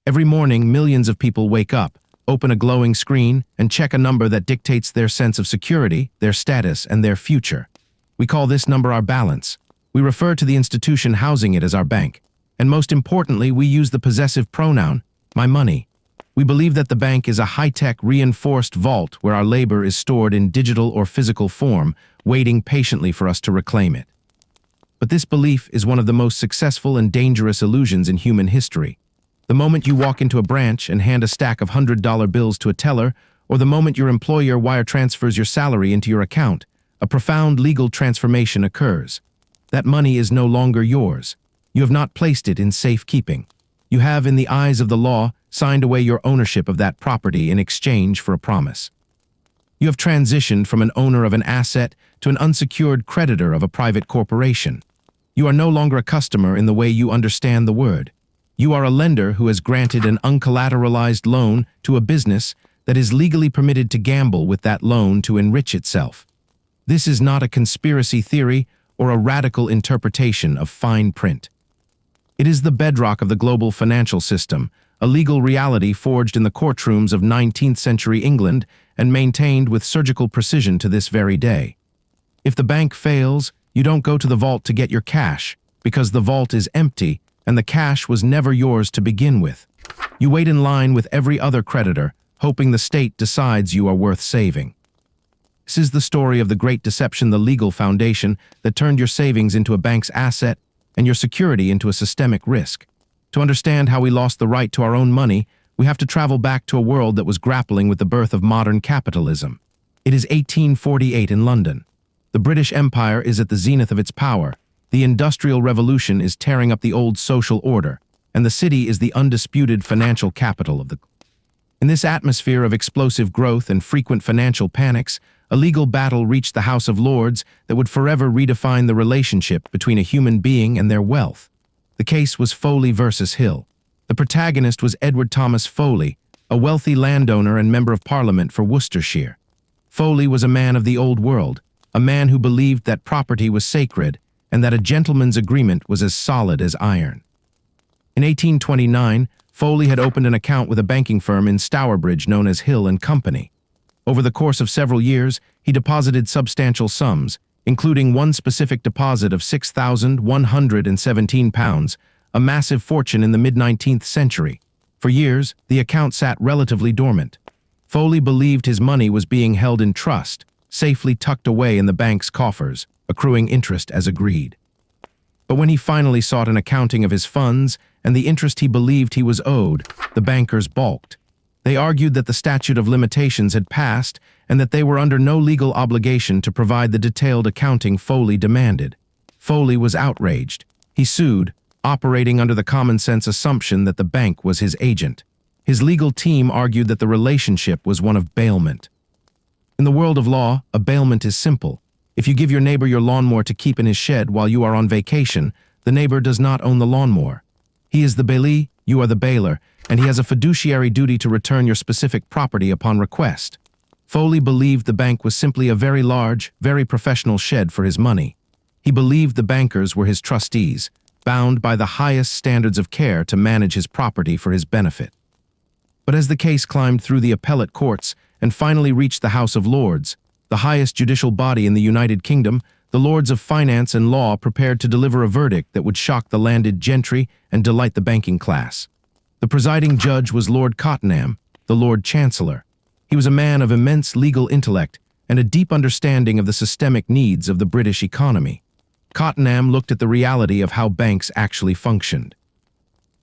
Every morning, millions of people wake up, open a glowing screen, and check a number that dictates their sense of security, their status, and their future. We call this number our balance. We refer to the institution housing it as our bank. And most importantly, we use the possessive pronoun, my money. We believe that the bank is a high-tech, reinforced vault where our labor is stored in digital or physical form, waiting patiently for us to reclaim it. But this belief is one of the most successful and dangerous illusions in human history. The moment you walk into a branch and hand a stack of $100 bills to a teller, or the moment your employer wire transfers your salary into your account, a profound legal transformation occurs. That money is no longer yours. You have not placed it in safekeeping. You have, in the eyes of the law, signed away your ownership of that property in exchange for a promise. You have transitioned from an owner of an asset to an unsecured creditor of a private corporation. You are no longer a customer in the way you understand the word. You are a lender who has granted an uncollateralized loan to a business that is legally permitted to gamble with that loan to enrich itself. This is not a conspiracy theory or a radical interpretation of fine print. It is the bedrock of the global financial system, a legal reality forged in the courtrooms of 19th century England and maintained with surgical precision to this very day. If the bank fails, you don't go to the vault to get your cash, because the vault is empty and the cash was never yours to begin with. You wait in line with every other creditor, hoping the state decides you are worth saving. This is the story of the great deception, the legal foundation that turned your savings into a bank's asset and your security into a systemic risk. To understand how we lost the right to our own money, we have to travel back to a world that was grappling with the birth of modern capitalism. It is 1848 in London. The British Empire is at the zenith of its power. The Industrial Revolution is tearing up the old social order, and the city is the undisputed financial capital of the... In this atmosphere of explosive growth and frequent financial panics, a legal battle reached the House of Lords that would forever redefine the relationship between a human being and their wealth. The case was Foley versus Hill. The protagonist was Edward Thomas Foley, a wealthy landowner and member of Parliament for Worcestershire. Foley was a man of the old world, a man who believed that property was sacred and that a gentleman's agreement was as solid as iron. In 1829, Foley had opened an account with a banking firm in Stourbridge known as Hill and Company. Over the course of several years, he deposited substantial sums, including one specific deposit of £6,117, a massive fortune in the mid-19th century. For years, the account sat relatively dormant. Foley believed his money was being held in trust, safely tucked away in the bank's coffers, accruing interest as agreed. But when he finally sought an accounting of his funds and the interest he believed he was owed, the bankers balked. They argued that the statute of limitations had passed and that they were under no legal obligation to provide the detailed accounting Foley demanded. Foley was outraged. He sued, operating under the common-sense assumption that the bank was his agent. His legal team argued that the relationship was one of bailment. In the world of law, a bailment is simple. If you give your neighbor your lawnmower to keep in his shed while you are on vacation, the neighbor does not own the lawnmower. He is the bailee, you are the bailer, and he has a fiduciary duty to return your specific property upon request. Foley believed the bank was simply a very large, very professional shed for his money. He believed the bankers were his trustees, bound by the highest standards of care to manage his property for his benefit. But as the case climbed through the appellate courts and finally reached the House of Lords, the highest judicial body in the United Kingdom, the Lords of Finance and Law prepared to deliver a verdict that would shock the landed gentry and delight the banking class. The presiding judge was Lord Cottenham, the Lord Chancellor. He was a man of immense legal intellect and a deep understanding of the systemic needs of the British economy. Cottenham looked at the reality of how banks actually functioned.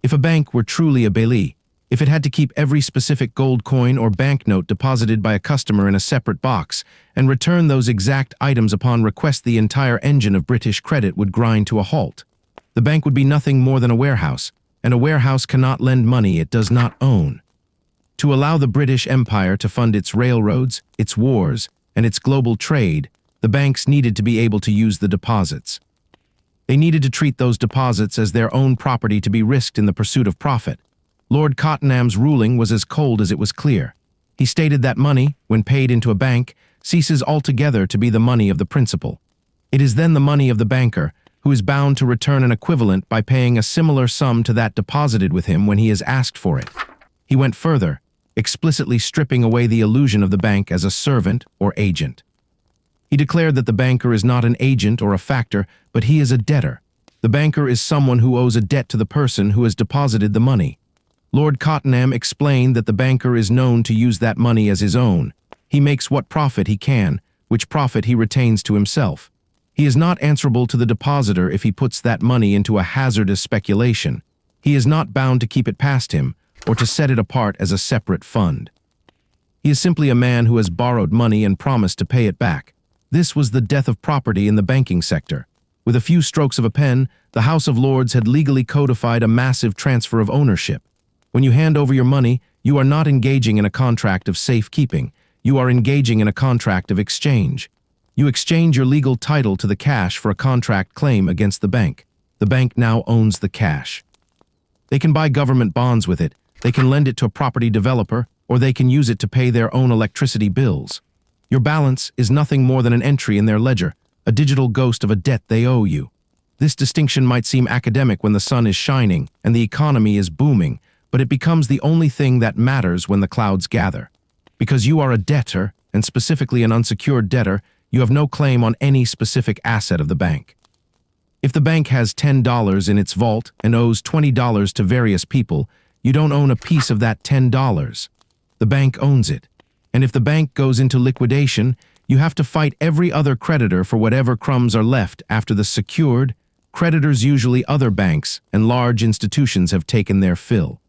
If a bank were truly a bailee, if it had to keep every specific gold coin or banknote deposited by a customer in a separate box and return those exact items upon request, the entire engine of British credit would grind to a halt. The bank would be nothing more than a warehouse, and a warehouse cannot lend money it does not own. To allow the British Empire to fund its railroads, its wars, and its global trade, the banks needed to be able to use the deposits. They needed to treat those deposits as their own property to be risked in the pursuit of profit. Lord Cottenham's ruling was as cold as it was clear. He stated that money, when paid into a bank, ceases altogether to be the money of the principal. It is then the money of the banker, who is bound to return an equivalent by paying a similar sum to that deposited with him when he is asked for it. He went further, explicitly stripping away the illusion of the bank as a servant or agent. He declared that the banker is not an agent or a factor, but he is a debtor. The banker is someone who owes a debt to the person who has deposited the money. Lord Cottenham explained that the banker is known to use that money as his own. He makes what profit he can, which profit he retains to himself. He is not answerable to the depositor if he puts that money into a hazardous speculation. He is not bound to keep it past him or to set it apart as a separate fund. He is simply a man who has borrowed money and promised to pay it back. This was the death of property in the banking sector. With a few strokes of a pen, the House of Lords had legally codified a massive transfer of ownership. When you hand over your money, you are not engaging in a contract of safekeeping. You are engaging in a contract of exchange. You exchange your legal title to the cash for a contract claim against the bank. The bank now owns the cash. They can buy government bonds with it, they can lend it to a property developer, or they can use it to pay their own electricity bills. Your balance is nothing more than an entry in their ledger, a digital ghost of a debt they owe you. This distinction might seem academic when the sun is shining and the economy is booming, but it becomes the only thing that matters when the clouds gather. Because you are a debtor, and specifically an unsecured debtor, you have no claim on any specific asset of the bank. If the bank has $10 in its vault and owes $20 to various people, you don't own a piece of that $10. The bank owns it. And if the bank goes into liquidation, you have to fight every other creditor for whatever crumbs are left after the secured. Creditors, usually other banks and large institutions, have taken their fill.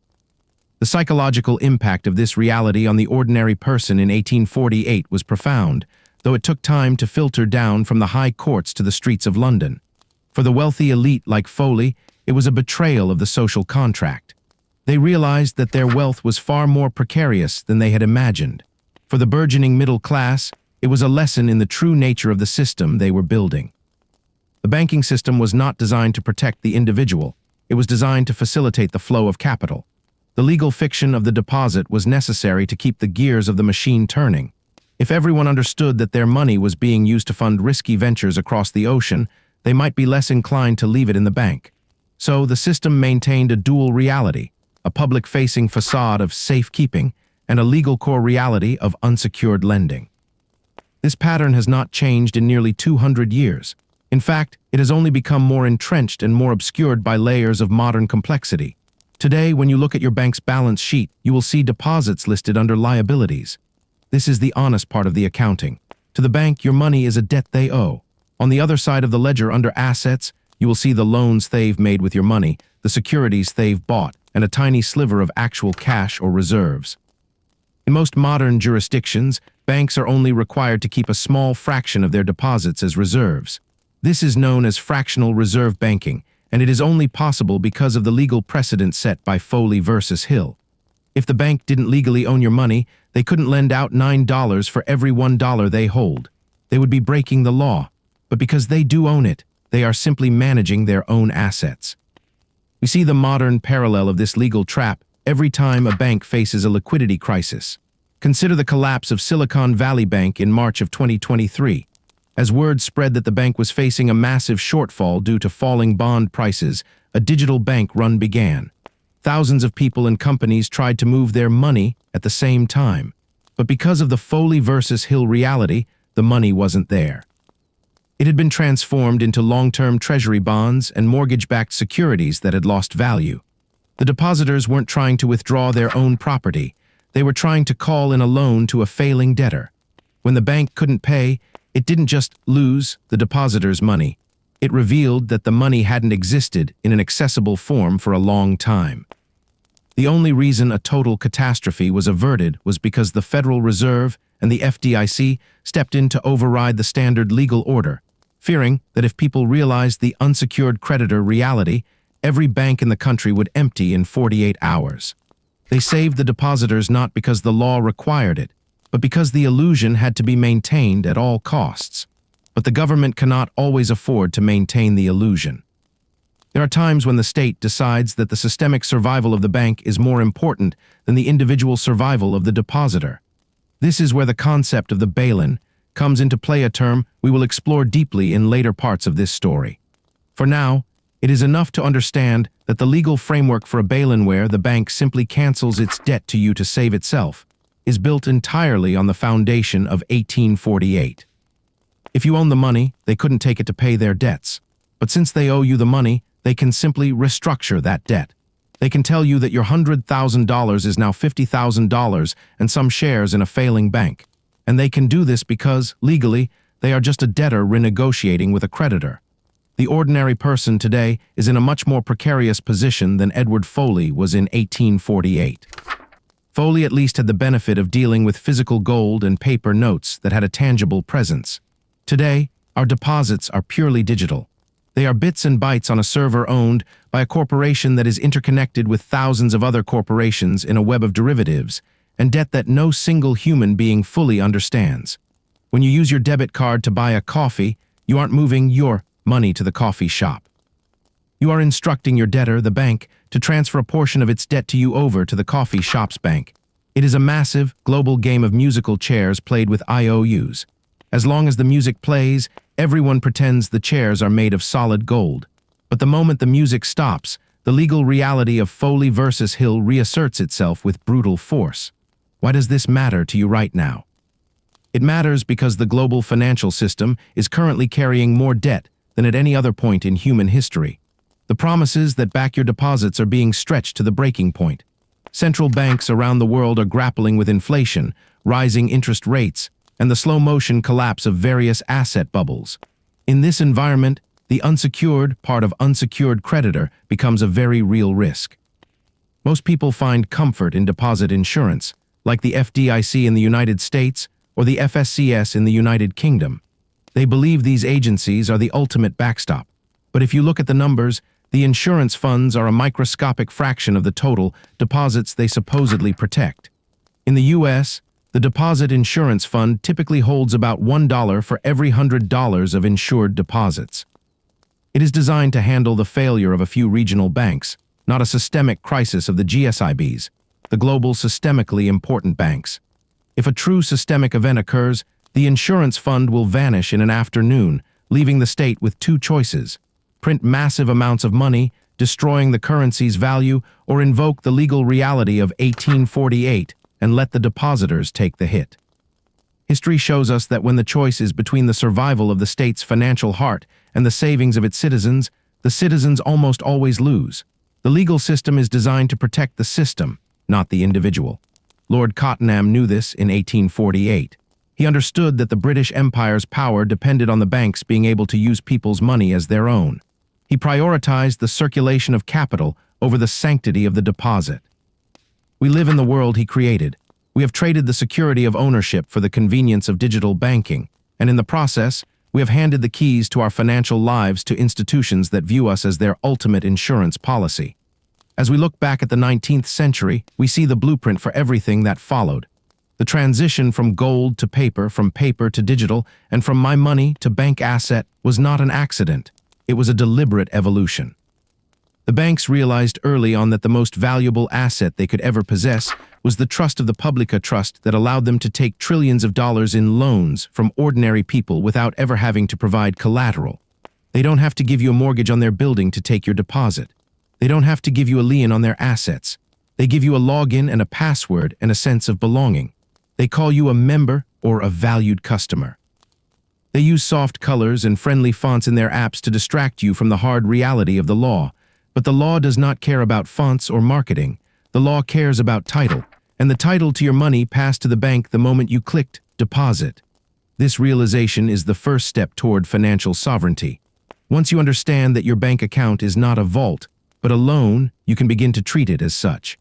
The psychological impact of this reality on the ordinary person in 1848 was profound, though it took time to filter down from the high courts to the streets of London. For the wealthy elite like Foley, it was a betrayal of the social contract. They realized that their wealth was far more precarious than they had imagined. For the burgeoning middle class, it was a lesson in the true nature of the system they were building. The banking system was not designed to protect the individual. It was designed to facilitate the flow of capital. The legal fiction of the deposit was necessary to keep the gears of the machine turning. If everyone understood that their money was being used to fund risky ventures across the ocean, they might be less inclined to leave it in the bank. So the system maintained a dual reality, a public-facing facade of safekeeping and a legal core reality of unsecured lending. This pattern has not changed in nearly 200 years. In fact, it has only become more entrenched and more obscured by layers of modern complexity. Today, when you look at your bank's balance sheet, you will see deposits listed under liabilities. This is the honest part of the accounting. To the bank, your money is a debt they owe. On the other side of the ledger, under assets, you will see the loans they've made with your money, the securities they've bought, and a tiny sliver of actual cash or reserves. In most modern jurisdictions, banks are only required to keep a small fraction of their deposits as reserves. This is known as fractional reserve banking, and it is only possible because of the legal precedent set by Foley versus Hill. If the bank didn't legally own your money, they couldn't lend out $9 for every $1 they hold. They would be breaking the law. But because they do own it, they are simply managing their own assets. We see the modern parallel of this legal trap every time a bank faces a liquidity crisis. Consider the collapse of Silicon Valley Bank in March of 2023. As word spread that the bank was facing a massive shortfall due to falling bond prices, a digital bank run began. Thousands of people and companies tried to move their money at the same time. But because of the Foley versus Hill reality, the money wasn't there. It had been transformed into long-term treasury bonds and mortgage-backed securities that had lost value. The depositors weren't trying to withdraw their own property. They were trying to call in a loan to a failing debtor. When the bank couldn't pay, it didn't just lose the depositors' money. It revealed that the money hadn't existed in an accessible form for a long time. The only reason a total catastrophe was averted was because the Federal Reserve and the FDIC stepped in to override the standard legal order, fearing that if people realized the unsecured creditor reality, every bank in the country would empty in 48 hours. They saved the depositors not because the law required it, but because the illusion had to be maintained at all costs. But the government cannot always afford to maintain the illusion. There are times when the state decides that the systemic survival of the bank is more important than the individual survival of the depositor. This is where the concept of the bail-in comes into play, a term we will explore deeply in later parts of this story. For now, it is enough to understand that the legal framework for a bail-in where the bank simply cancels its debt to you to save itself is built entirely on the foundation of 1848. If you own the money, they couldn't take it to pay their debts. But since they owe you the money, they can simply restructure that debt. They can tell you that your $100,000 is now $50,000 and some shares in a failing bank. And they can do this because, legally, they are just a debtor renegotiating with a creditor. The ordinary person today is in a much more precarious position than Edward Foley was in 1848. Foley at least had the benefit of dealing with physical gold and paper notes that had a tangible presence. Today, our deposits are purely digital. They are bits and bytes on a server owned by a corporation that is interconnected with thousands of other corporations in a web of derivatives, and debt that no single human being fully understands. When you use your debit card to buy a coffee, you aren't moving your money to the coffee shop. You are instructing your debtor, the bank, to transfer a portion of its debt to you over to the coffee shop's bank. It is a massive, global game of musical chairs played with IOUs. As long as the music plays, everyone pretends the chairs are made of solid gold. But the moment the music stops, the legal reality of Foley versus Hill reasserts itself with brutal force. Why does this matter to you right now? It matters because the global financial system is currently carrying more debt than at any other point in human history. The promises that back your deposits are being stretched to the breaking point. Central banks around the world are grappling with inflation, rising interest rates, and the slow-motion collapse of various asset bubbles. In this environment, the unsecured part of unsecured creditor becomes a very real risk. Most people find comfort in deposit insurance, like the FDIC in the United States or the FSCS in the United Kingdom. They believe these agencies are the ultimate backstop. But if you look at the numbers, the insurance funds are a microscopic fraction of the total deposits they supposedly protect. In the U.S., the Deposit Insurance Fund typically holds about $1 for every $100 of insured deposits. It is designed to handle the failure of a few regional banks, not a systemic crisis of the GSIBs, the global systemically important banks. If a true systemic event occurs, the insurance fund will vanish in an afternoon, leaving the state with two choices: print massive amounts of money, destroying the currency's value, or invoke the legal reality of 1848 and let the depositors take the hit. History shows us that when the choice is between the survival of the state's financial heart and the savings of its citizens, the citizens almost always lose. The legal system is designed to protect the system, not the individual. Lord Cottenham knew this in 1848. He understood that the British Empire's power depended on the banks being able to use people's money as their own. He prioritized the circulation of capital over the sanctity of the deposit. We live in the world he created. We have traded the security of ownership for the convenience of digital banking, and in the process, we have handed the keys to our financial lives to institutions that view us as their ultimate insurance policy. As we look back at the 19th century, we see the blueprint for everything that followed. The transition from gold to from paper to digital, and from my money to bank asset was not an accident. It was a deliberate evolution. The banks realized early on that the most valuable asset they could ever possess was the trust of the Publica Trust that allowed them to take trillions of dollars in loans from ordinary people without ever having to provide collateral. They don't have to give you a mortgage on their building to take your deposit. They don't have to give you a lien on their assets. They give you a login and a password and a sense of belonging. They call you a member or a valued customer. They use soft colors and friendly fonts in their apps to distract you from the hard reality of the law. But the law does not care about fonts or marketing. The law cares about title, and the title to your money passed to the bank the moment you clicked deposit. This realization is the first step toward financial sovereignty. Once you understand that your bank account is not a vault, but a loan, you can begin to treat it as such.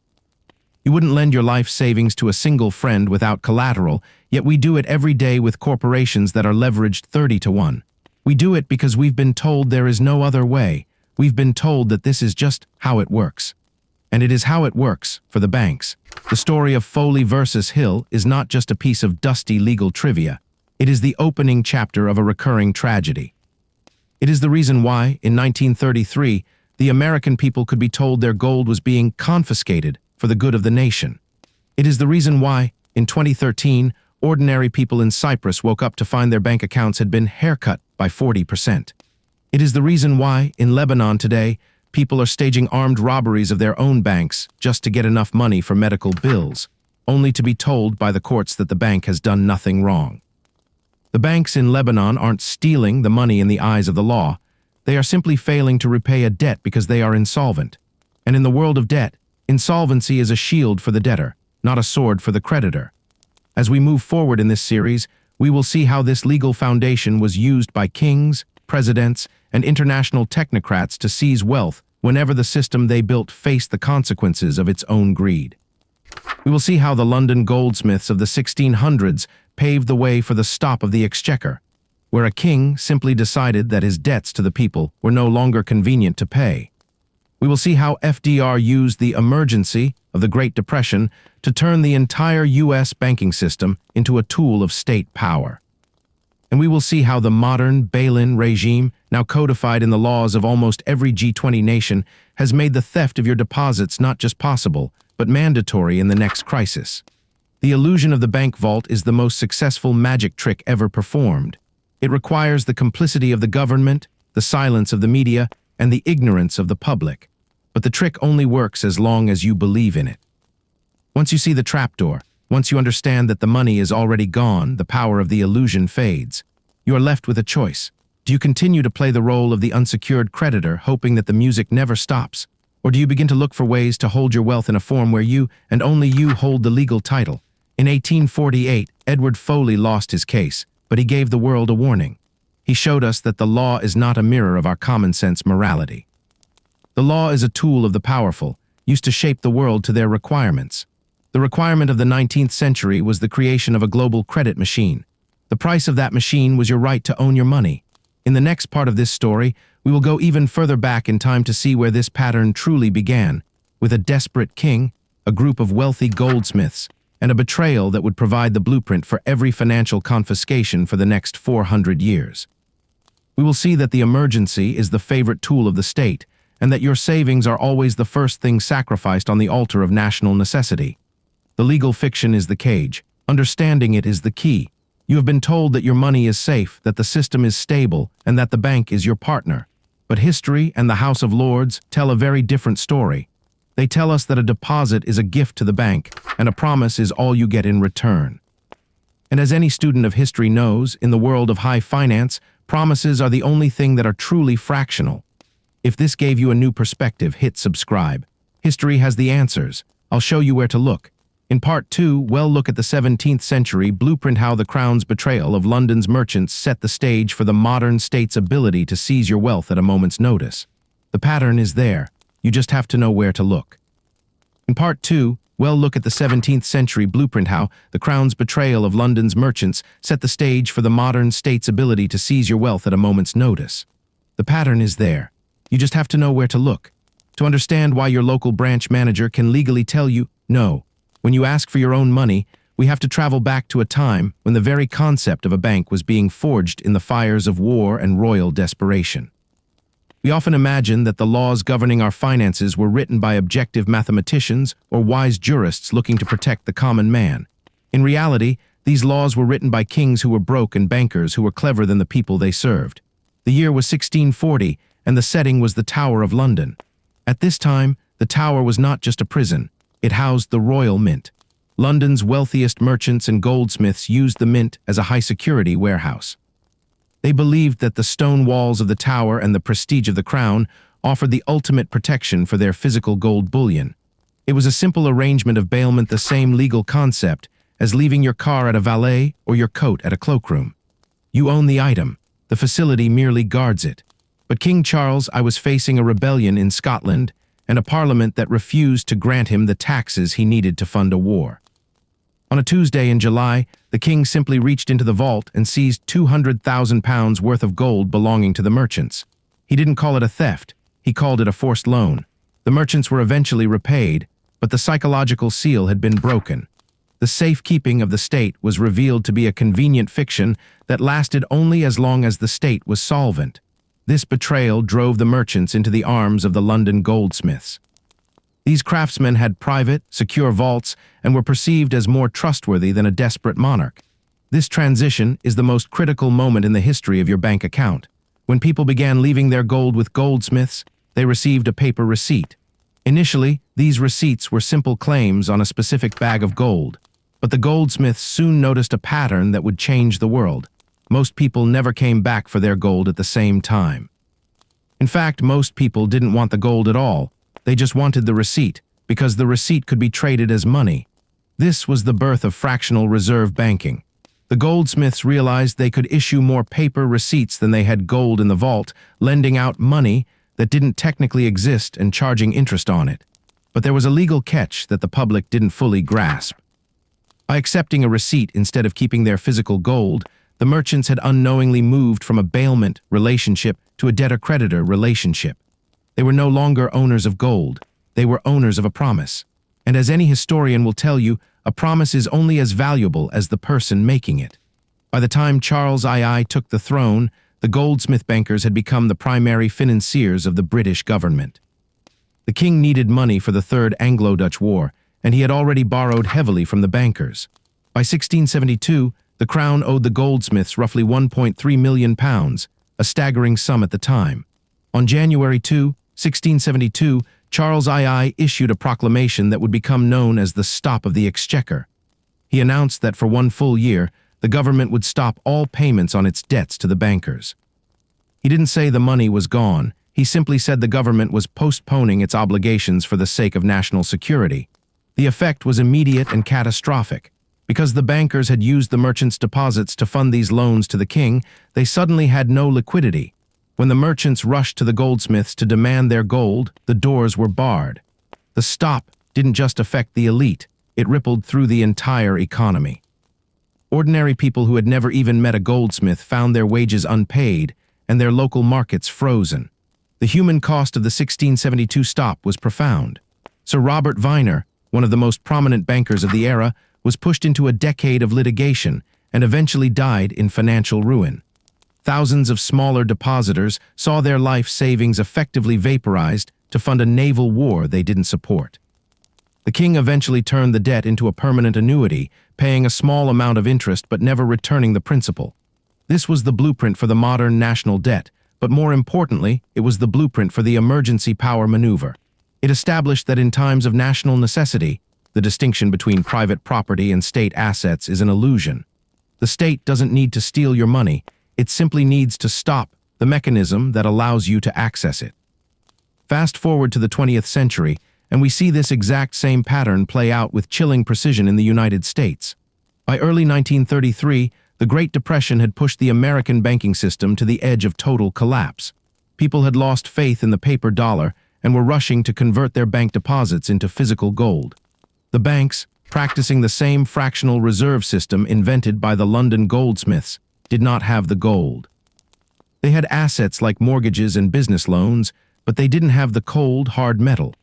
You wouldn't lend your life savings to a single friend without collateral, yet we do it every day with corporations that are leveraged 30 to 1. We do it because we've been told there is no other way. We've been told that this is just how it works. And it is how it works for the banks. The story of Foley versus Hill is not just a piece of dusty legal trivia. It is the opening chapter of a recurring tragedy. It is the reason why, in 1933, the American people could be told their gold was being confiscated for the good of the nation. It is the reason why, in 2013, ordinary people in Cyprus woke up to find their bank accounts had been haircut by 40%. It is the reason why, in Lebanon today, people are staging armed robberies of their own banks just to get enough money for medical bills, only to be told by the courts that the bank has done nothing wrong. The banks in Lebanon aren't stealing the money in the eyes of the law. They are simply failing to repay a debt because they are insolvent. And in the world of debt, insolvency is a shield for the debtor, not a sword for the creditor. As we move forward in this series, we will see how this legal foundation was used by kings, presidents, and international technocrats to seize wealth whenever the system they built faced the consequences of its own greed. We will see how the London goldsmiths of the 1600s paved the way for the stop of the exchequer, where a king simply decided that his debts to the people were no longer convenient to pay. We will see how FDR used the emergency of the Great Depression to turn the entire U.S. banking system into a tool of state power. And we will see how the modern bail-in regime, now codified in the laws of almost every G20 nation, has made the theft of your deposits not just possible, but mandatory in the next crisis. The illusion of the bank vault is the most successful magic trick ever performed. It requires the complicity of the government, the silence of the media, and the ignorance of the public. But the trick only works as long as you believe in it. Once you see the trapdoor, once you understand that the money is already gone, the power of the illusion fades. You are left with a choice. Do you continue to play the role of the unsecured creditor, hoping that the music never stops? Or do you begin to look for ways to hold your wealth in a form where you, and only you, hold the legal title? In 1848, Edward Foley lost his case, but he gave the world a warning. He showed us that the law is not a mirror of our common-sense morality. The law is a tool of the powerful, used to shape the world to their requirements. The requirement of the 19th century was the creation of a global credit machine. The price of that machine was your right to own your money. In the next part of this story, we will go even further back in time to see where this pattern truly began, with a desperate king, a group of wealthy goldsmiths, and a betrayal that would provide the blueprint for every financial confiscation for the next 400 years. We will see that the emergency is the favorite tool of the state, and that your savings are always the first thing sacrificed on the altar of national necessity. The legal fiction is the cage. Understanding it is the key. You have been told that your money is safe, that the system is stable, and that the bank is your partner. But history and the House of Lords tell a very different story. They tell us that a deposit is a gift to the bank, and a promise is all you get in return. And as any student of history knows, in the world of high finance, promises are the only thing that are truly fractional. If this gave you a new perspective, hit subscribe. History has the answers. I'll show you where to look. In Part 2, we'll look at the 17th century blueprint, how the Crown's betrayal of London's merchants set the stage for the modern state's ability to seize your wealth at a moment's notice. The pattern is there. You just have to know where to look. In Part 2, we'll look at the 17th century blueprint, how the Crown's betrayal of London's merchants set the stage for the modern state's ability to seize your wealth at a moment's notice. The pattern is there. You just have to know where to look. To understand why your local branch manager can legally tell you, no. When you ask for your own money, we have to travel back to a time when the very concept of a bank was being forged in the fires of war and royal desperation. We often imagine that the laws governing our finances were written by objective mathematicians or wise jurists looking to protect the common man. In reality, these laws were written by kings who were broke and bankers who were cleverer than the people they served. The year was 1640, and the setting was the Tower of London. At this time, the Tower was not just a prison. It housed the Royal Mint. London's wealthiest merchants and goldsmiths used the mint as a high-security warehouse. They believed that the stone walls of the tower and the prestige of the crown offered the ultimate protection for their physical gold bullion. It was a simple arrangement of bailment, the same legal concept as leaving your car at a valet or your coat at a cloakroom. You own the item. The facility merely guards it. But King Charles I was facing a rebellion in Scotland and a parliament that refused to grant him the taxes he needed to fund a war. On a Tuesday in July, the king simply reached into the vault and seized £200,000 worth of gold belonging to the merchants. He didn't call it a theft, he called it a forced loan. The merchants were eventually repaid, but the psychological seal had been broken. The safekeeping of the state was revealed to be a convenient fiction that lasted only as long as the state was solvent. This betrayal drove the merchants into the arms of the London goldsmiths. These craftsmen had private, secure vaults and were perceived as more trustworthy than a desperate monarch. This transition is the most critical moment in the history of your bank account. When people began leaving their gold with goldsmiths, they received a paper receipt. Initially, these receipts were simple claims on a specific bag of gold, but the goldsmiths soon noticed a pattern that would change the world. Most people never came back for their gold at the same time. In fact, most people didn't want the gold at all. They just wanted the receipt, because the receipt could be traded as money. This was the birth of fractional reserve banking. The goldsmiths realized they could issue more paper receipts than they had gold in the vault, lending out money that didn't technically exist and charging interest on it. But there was a legal catch that the public didn't fully grasp. By accepting a receipt instead of keeping their physical gold, the merchants had unknowingly moved from a bailment relationship to a debtor-creditor relationship. They were no longer owners of gold. They were owners of a promise. And as any historian will tell you, a promise is only as valuable as the person making it. By the time Charles II took the throne, the goldsmith bankers had become the primary financiers of the British government. The king needed money for the Third Anglo-Dutch War, and he had already borrowed heavily from the bankers. By 1672, the crown owed the goldsmiths roughly £1.3 million, a staggering sum at the time. On January 2, 1672, Charles II issued a proclamation that would become known as the Stop of the Exchequer. He announced that for 1 full year, the government would stop all payments on its debts to the bankers. He didn't say the money was gone. He simply said the government was postponing its obligations for the sake of national security. The effect was immediate and catastrophic. Because the bankers had used the merchants' deposits to fund these loans to the king, they suddenly had no liquidity. When the merchants rushed to the goldsmiths to demand their gold, the doors were barred. The stop didn't just affect the elite, it rippled through the entire economy. Ordinary people who had never even met a goldsmith found their wages unpaid and their local markets frozen. The human cost of the 1672 stop was profound. Sir Robert Viner, one of the most prominent bankers of the era, was pushed into a decade of litigation and eventually died in financial ruin. Thousands of smaller depositors saw their life savings effectively vaporized to fund a naval war they didn't support. The king eventually turned the debt into a permanent annuity, paying a small amount of interest but never returning the principal. This was the blueprint for the modern national debt, but more importantly, it was the blueprint for the emergency power maneuver. It established that in times of national necessity, the distinction between private property and state assets is an illusion. The state doesn't need to steal your money, it simply needs to stop the mechanism that allows you to access it. Fast forward to the 20th century, and we see this exact same pattern play out with chilling precision in the United States. By early 1933, the Great Depression had pushed the American banking system to the edge of total collapse. People had lost faith in the paper dollar and were rushing to convert their bank deposits into physical gold. The banks, practicing the same fractional reserve system invented by the London goldsmiths, did not have the gold. They had assets like mortgages and business loans, but they didn't have the cold, hard metal.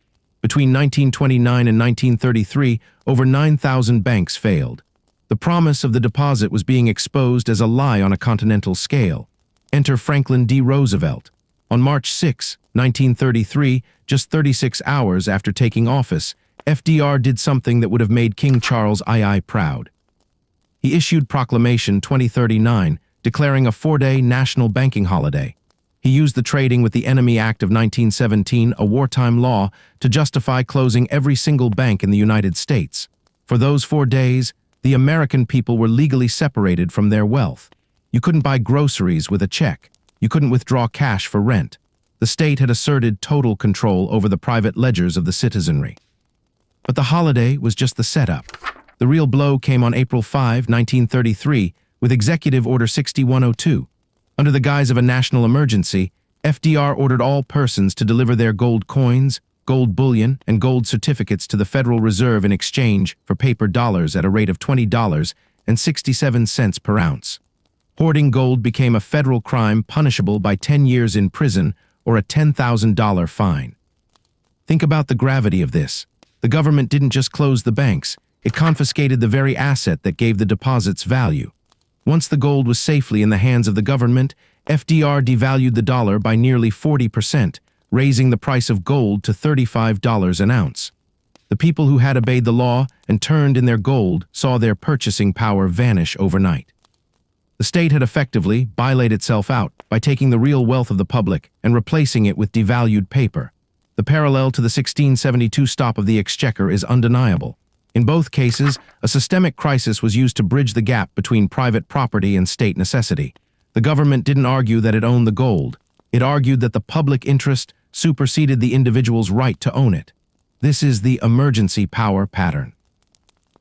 Between 1929 and 1933, over 9,000 banks failed. The promise of the deposit was being exposed as a lie on a continental scale. Enter Franklin D. Roosevelt. On March 6, 1933, just 36 hours after taking office, FDR did something that would have made King Charles II proud. He issued Proclamation 2039, declaring a 4-day national banking holiday. He used the Trading with the Enemy Act of 1917, a wartime law, to justify closing every single bank in the United States. For those 4 days, the American people were legally separated from their wealth. You couldn't buy groceries with a check. You couldn't withdraw cash for rent. The state had asserted total control over the private ledgers of the citizenry. But the holiday was just the setup. The real blow came on April 5, 1933, with Executive Order 6102. Under the guise of a national emergency, FDR ordered all persons to deliver their gold coins, gold bullion, and gold certificates to the Federal Reserve in exchange for paper dollars at a rate of $20.67 per ounce. Hoarding gold became a federal crime punishable by 10 years in prison or a $10,000 fine. Think about the gravity of this. The government didn't just close the banks, it confiscated the very asset that gave the deposits value. Once the gold was safely in the hands of the government, FDR devalued the dollar by nearly 40%, raising the price of gold to $35 an ounce. The people who had obeyed the law and turned in their gold saw their purchasing power vanish overnight. The state had effectively bailaid itself out by taking the real wealth of the public and replacing it with devalued paper. The parallel to the 1672 stop of the exchequer is undeniable. In both cases, a systemic crisis was used to bridge the gap between private property and state necessity. The government didn't argue that it owned the gold. It argued that the public interest superseded the individual's right to own it. This is the emergency power pattern.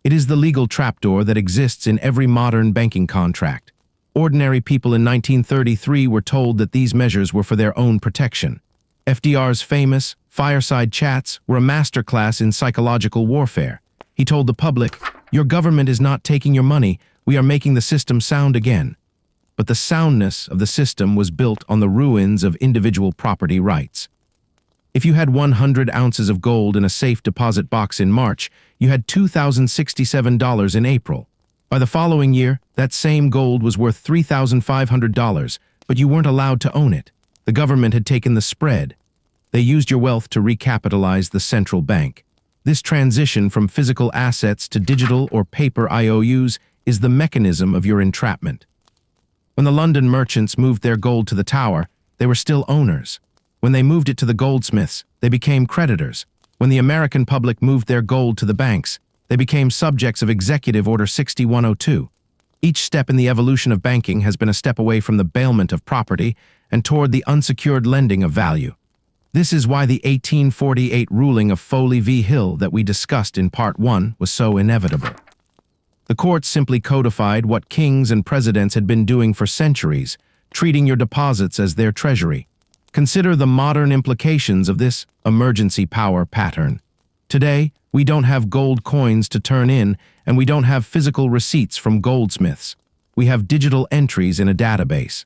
It is the legal trapdoor that exists in every modern banking contract. Ordinary people in 1933 were told that these measures were for their own protection. FDR's famous fireside chats were a masterclass in psychological warfare. He told the public, "Your government is not taking your money, we are making the system sound again." But the soundness of the system was built on the ruins of individual property rights. If you had 100 ounces of gold in a safe deposit box in March, you had $2,067 in April. By the following year, that same gold was worth $3,500, but you weren't allowed to own it. The government had taken the spread. They used your wealth to recapitalize the central bank. This transition from physical assets to digital or paper IOUs is the mechanism of your entrapment. When the London merchants moved their gold to the Tower, they were still owners. When they moved it to the goldsmiths, they became creditors. When the American public moved their gold to the banks, they became subjects of Executive Order 6102. Each step in the evolution of banking has been a step away from the bailment of property and toward the unsecured lending of value. This is why the 1848 ruling of Foley v. Hill that we discussed in Part 1 was so inevitable. The courts simply codified what kings and presidents had been doing for centuries, treating your deposits as their treasury. Consider the modern implications of this emergency power pattern. Today, we don't have gold coins to turn in, and we don't have physical receipts from goldsmiths. We have digital entries in a database.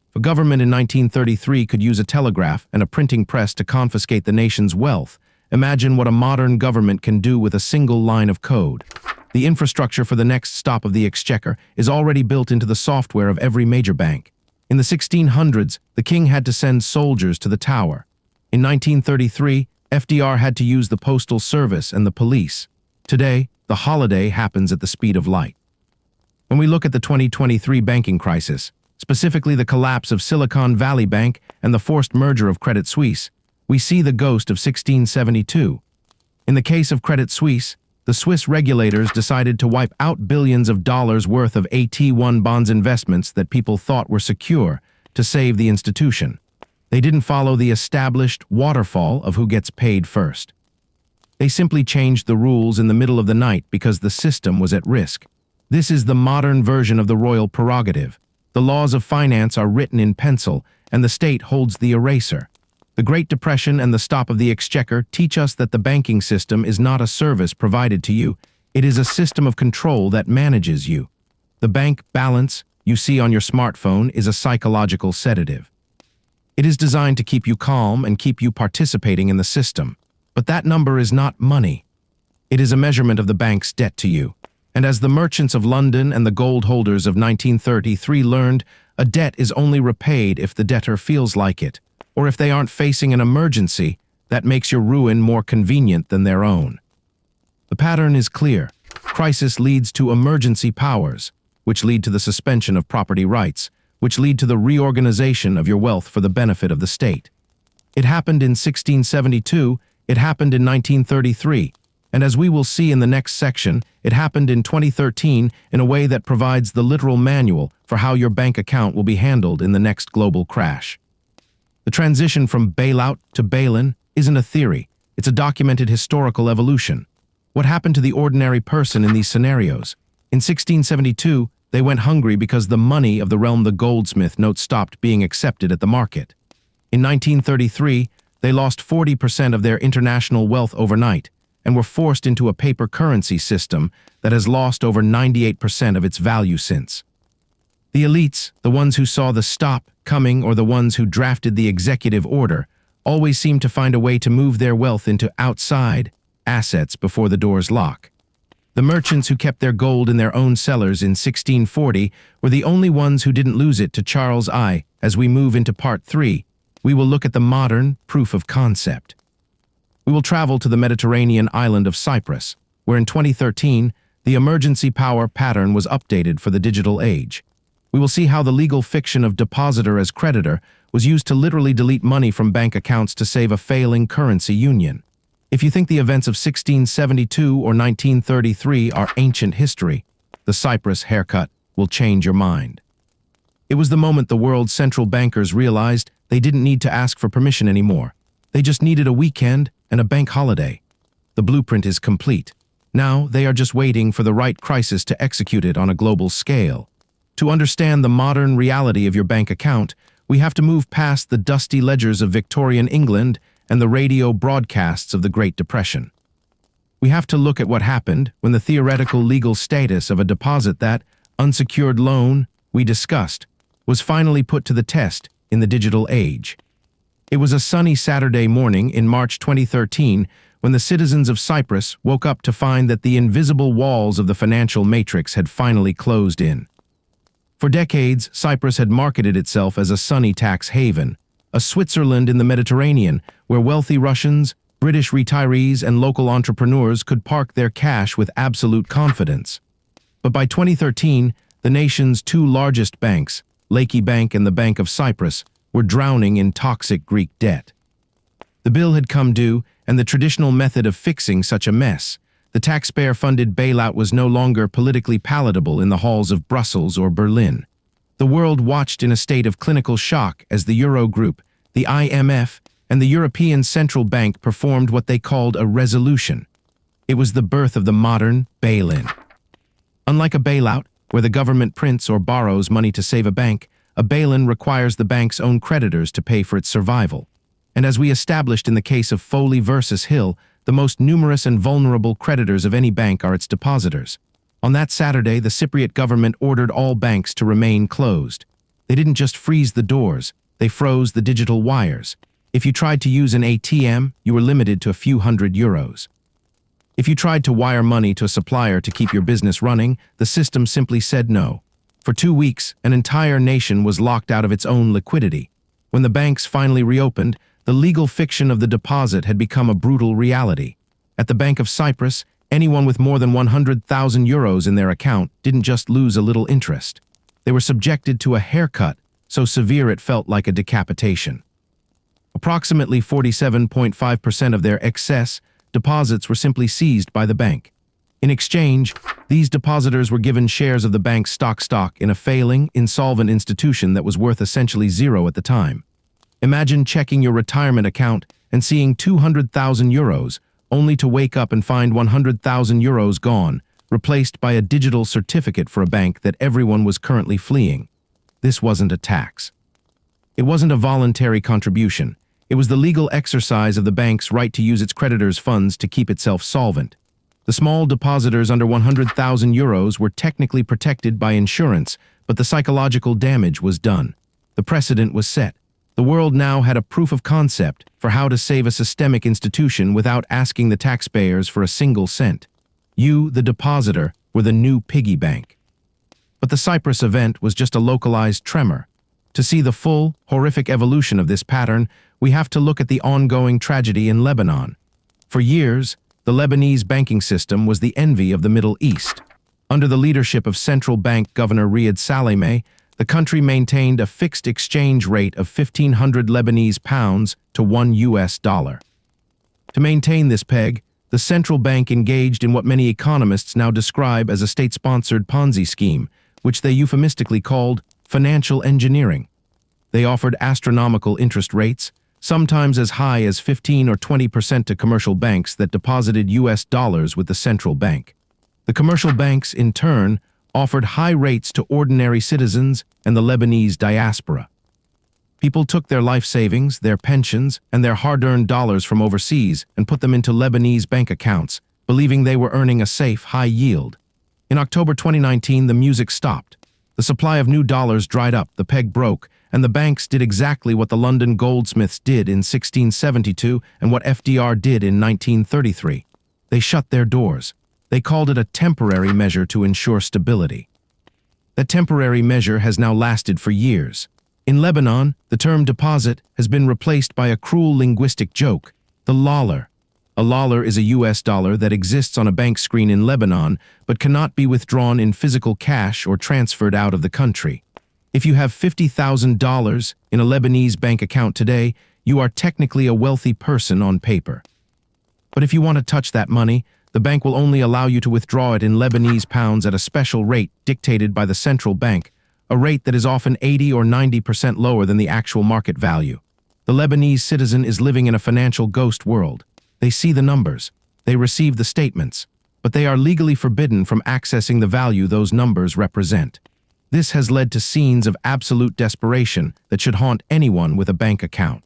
If a government in 1933 could use a telegraph and a printing press to confiscate the nation's wealth, imagine what a modern government can do with a single line of code. The infrastructure for the next stop of the exchequer is already built into the software of every major bank. In the 1600s, the king had to send soldiers to the Tower. In 1933, FDR had to use the postal service and the police. Today, the holiday happens at the speed of light. When we look at the 2023 banking crisis, specifically the collapse of Silicon Valley Bank and the forced merger of Credit Suisse, we see the ghost of 1672. In the case of Credit Suisse, the Swiss regulators decided to wipe out billions of dollars worth of AT1 bonds investments that people thought were secure to save the institution. They didn't follow the established waterfall of who gets paid first. They simply changed the rules in the middle of the night because the system was at risk. This is the modern version of the royal prerogative. The laws of finance are written in pencil, and the state holds the eraser. The Great Depression and the stop of the exchequer teach us that the banking system is not a service provided to you. It is a system of control that manages you. The bank balance you see on your smartphone is a psychological sedative. It is designed to keep you calm and keep you participating in the system. But that number is not money. It is a measurement of the bank's debt to you. And as the merchants of London and the gold holders of 1933 learned, a debt is only repaid if the debtor feels like it, or if they aren't facing an emergency that makes your ruin more convenient than their own. The pattern is clear. Crisis leads to emergency powers, which lead to the suspension of property rights, which lead to the reorganization of your wealth for the benefit of the state. It happened in 1672, it happened in 1933, and as we will see in the next section, it happened in 2013 in a way that provides the literal manual for how your bank account will be handled in the next global crash. The transition from bailout to bail-in isn't a theory, it's a documented historical evolution. What happened to the ordinary person in these scenarios? In 1672, they went hungry because the money of the realm the goldsmith note stopped being accepted at the market. In 1933, they lost 40% of their international wealth overnight and were forced into a paper currency system that has lost over 98% of its value since. The elites, the ones who saw the stop coming or the ones who drafted the executive order, always seem to find a way to move their wealth into outside assets before the doors lock. The merchants who kept their gold in their own cellars in 1640 were the only ones who didn't lose it to Charles I. As we move into Part 3, we will look at the modern proof of concept. We will travel to the Mediterranean island of Cyprus, where in 2013, the emergency power pattern was updated for the digital age. We will see how the legal fiction of depositor as creditor was used to literally delete money from bank accounts to save a failing currency union. If you think the events of 1672 or 1933 are ancient history, the Cyprus haircut will change your mind. It was the moment the world's central bankers realized they didn't need to ask for permission anymore. They just needed a weekend and a bank holiday. The blueprint is complete. Now they are just waiting for the right crisis to execute it on a global scale. To understand the modern reality of your bank account, we have to move past the dusty ledgers of Victorian England and the radio broadcasts of the Great Depression. We have to look at what happened when the theoretical legal status of a deposit, that unsecured loan we discussed, was finally put to the test in the digital age. It was a sunny Saturday morning in March 2013 when the citizens of Cyprus woke up to find that the invisible walls of the financial matrix had finally closed in. For decades, Cyprus had marketed itself as a sunny tax haven, a Switzerland in the Mediterranean, where wealthy Russians, British retirees, and local entrepreneurs could park their cash with absolute confidence. But by 2013, the nation's two largest banks, Laiki Bank and the Bank of Cyprus, were drowning in toxic Greek debt. The bill had come due, and the traditional method of fixing such a mess, the taxpayer-funded bailout, was no longer politically palatable in the halls of Brussels or Berlin. The world watched in a state of clinical shock as the Eurogroup, the IMF, and the European Central Bank performed what they called a resolution. It was the birth of the modern bail-in. Unlike a bailout, where the government prints or borrows money to save a bank, a bail-in requires the bank's own creditors to pay for its survival. And as we established in the case of Foley versus Hill, the most numerous and vulnerable creditors of any bank are its depositors. On that Saturday, the Cypriot government ordered all banks to remain closed. They didn't just freeze the doors, they froze the digital wires. If you tried to use an ATM, you were limited to a few €100. If you tried to wire money to a supplier to keep your business running, the system simply said no. For 2 weeks, an entire nation was locked out of its own liquidity. When the banks finally reopened, the legal fiction of the deposit had become a brutal reality. At the Bank of Cyprus, anyone with more than €100,000 in their account didn't just lose a little interest. They were subjected to a haircut so severe it felt like a decapitation. Approximately 47.5% of their excess deposits were simply seized by the bank. In exchange, these depositors were given shares of the bank's stock in a failing, insolvent institution that was worth essentially zero at the time. Imagine checking your retirement account and seeing €200,000, only to wake up and find €100,000 gone, replaced by a digital certificate for a bank that everyone was currently fleeing. This wasn't a tax. It wasn't a voluntary contribution. It was the legal exercise of the bank's right to use its creditors' funds to keep itself solvent. The small depositors under €100,000 were technically protected by insurance, but the psychological damage was done. The precedent was set. The world now had a proof of concept for how to save a systemic institution without asking the taxpayers for a single cent. You, the depositor, were the new piggy bank. But the Cyprus event was just a localized tremor. To see the full, horrific evolution of this pattern, we have to look at the ongoing tragedy in Lebanon. For years, the Lebanese banking system was the envy of the Middle East. Under the leadership of Central Bank Governor Riyad Salameh, the country maintained a fixed exchange rate of 1,500 Lebanese pounds to $1. To maintain this peg, the central bank engaged in what many economists now describe as a state-sponsored Ponzi scheme, which they euphemistically called financial engineering. They offered astronomical interest rates, sometimes as high as 15 or 20% to commercial banks that deposited US dollars with the central bank. The commercial banks, in turn, offered high rates to ordinary citizens and the Lebanese diaspora. People took their life savings, their pensions, and their hard-earned dollars from overseas and put them into Lebanese bank accounts, believing they were earning a safe, high yield. In October 2019, the music stopped. The supply of new dollars dried up, the peg broke, and the banks did exactly what the London goldsmiths did in 1672 and what FDR did in 1933. They shut their doors. They called it a temporary measure to ensure stability. That temporary measure has now lasted for years. In Lebanon, the term deposit has been replaced by a cruel linguistic joke, the lollar. A lollar is a US dollar that exists on a bank screen in Lebanon but cannot be withdrawn in physical cash or transferred out of the country. If you have $50,000 in a Lebanese bank account today, you are technically a wealthy person on paper. But if you want to touch that money, the bank will only allow you to withdraw it in Lebanese pounds at a special rate dictated by the central bank, a rate that is often 80 or 90% lower than the actual market value. The Lebanese citizen is living in a financial ghost world. They see the numbers, they receive the statements, but they are legally forbidden from accessing the value those numbers represent. This has led to scenes of absolute desperation that should haunt anyone with a bank account.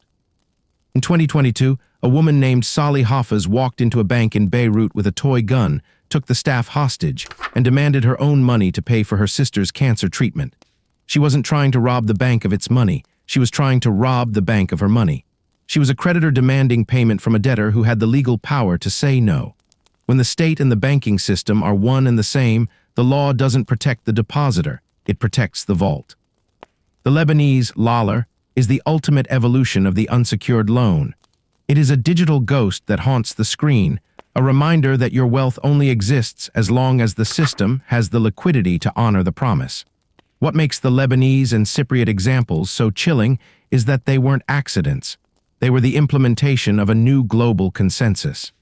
In 2022, a woman named Sally Hafez walked into a bank in Beirut with a toy gun, took the staff hostage, and demanded her own money to pay for her sister's cancer treatment. She wasn't trying to rob the bank of its money. She was trying to rob the bank of her money. She was a creditor demanding payment from a debtor who had the legal power to say no. When the state and the banking system are one and the same, the law doesn't protect the depositor, it protects the vault. The Lebanese laler is the ultimate evolution of the unsecured loan. It is a digital ghost that haunts the screen, a reminder that your wealth only exists as long as the system has the liquidity to honor the promise. What makes the Lebanese and Cypriot examples so chilling is that they weren't accidents. They were the implementation of a new global consensus.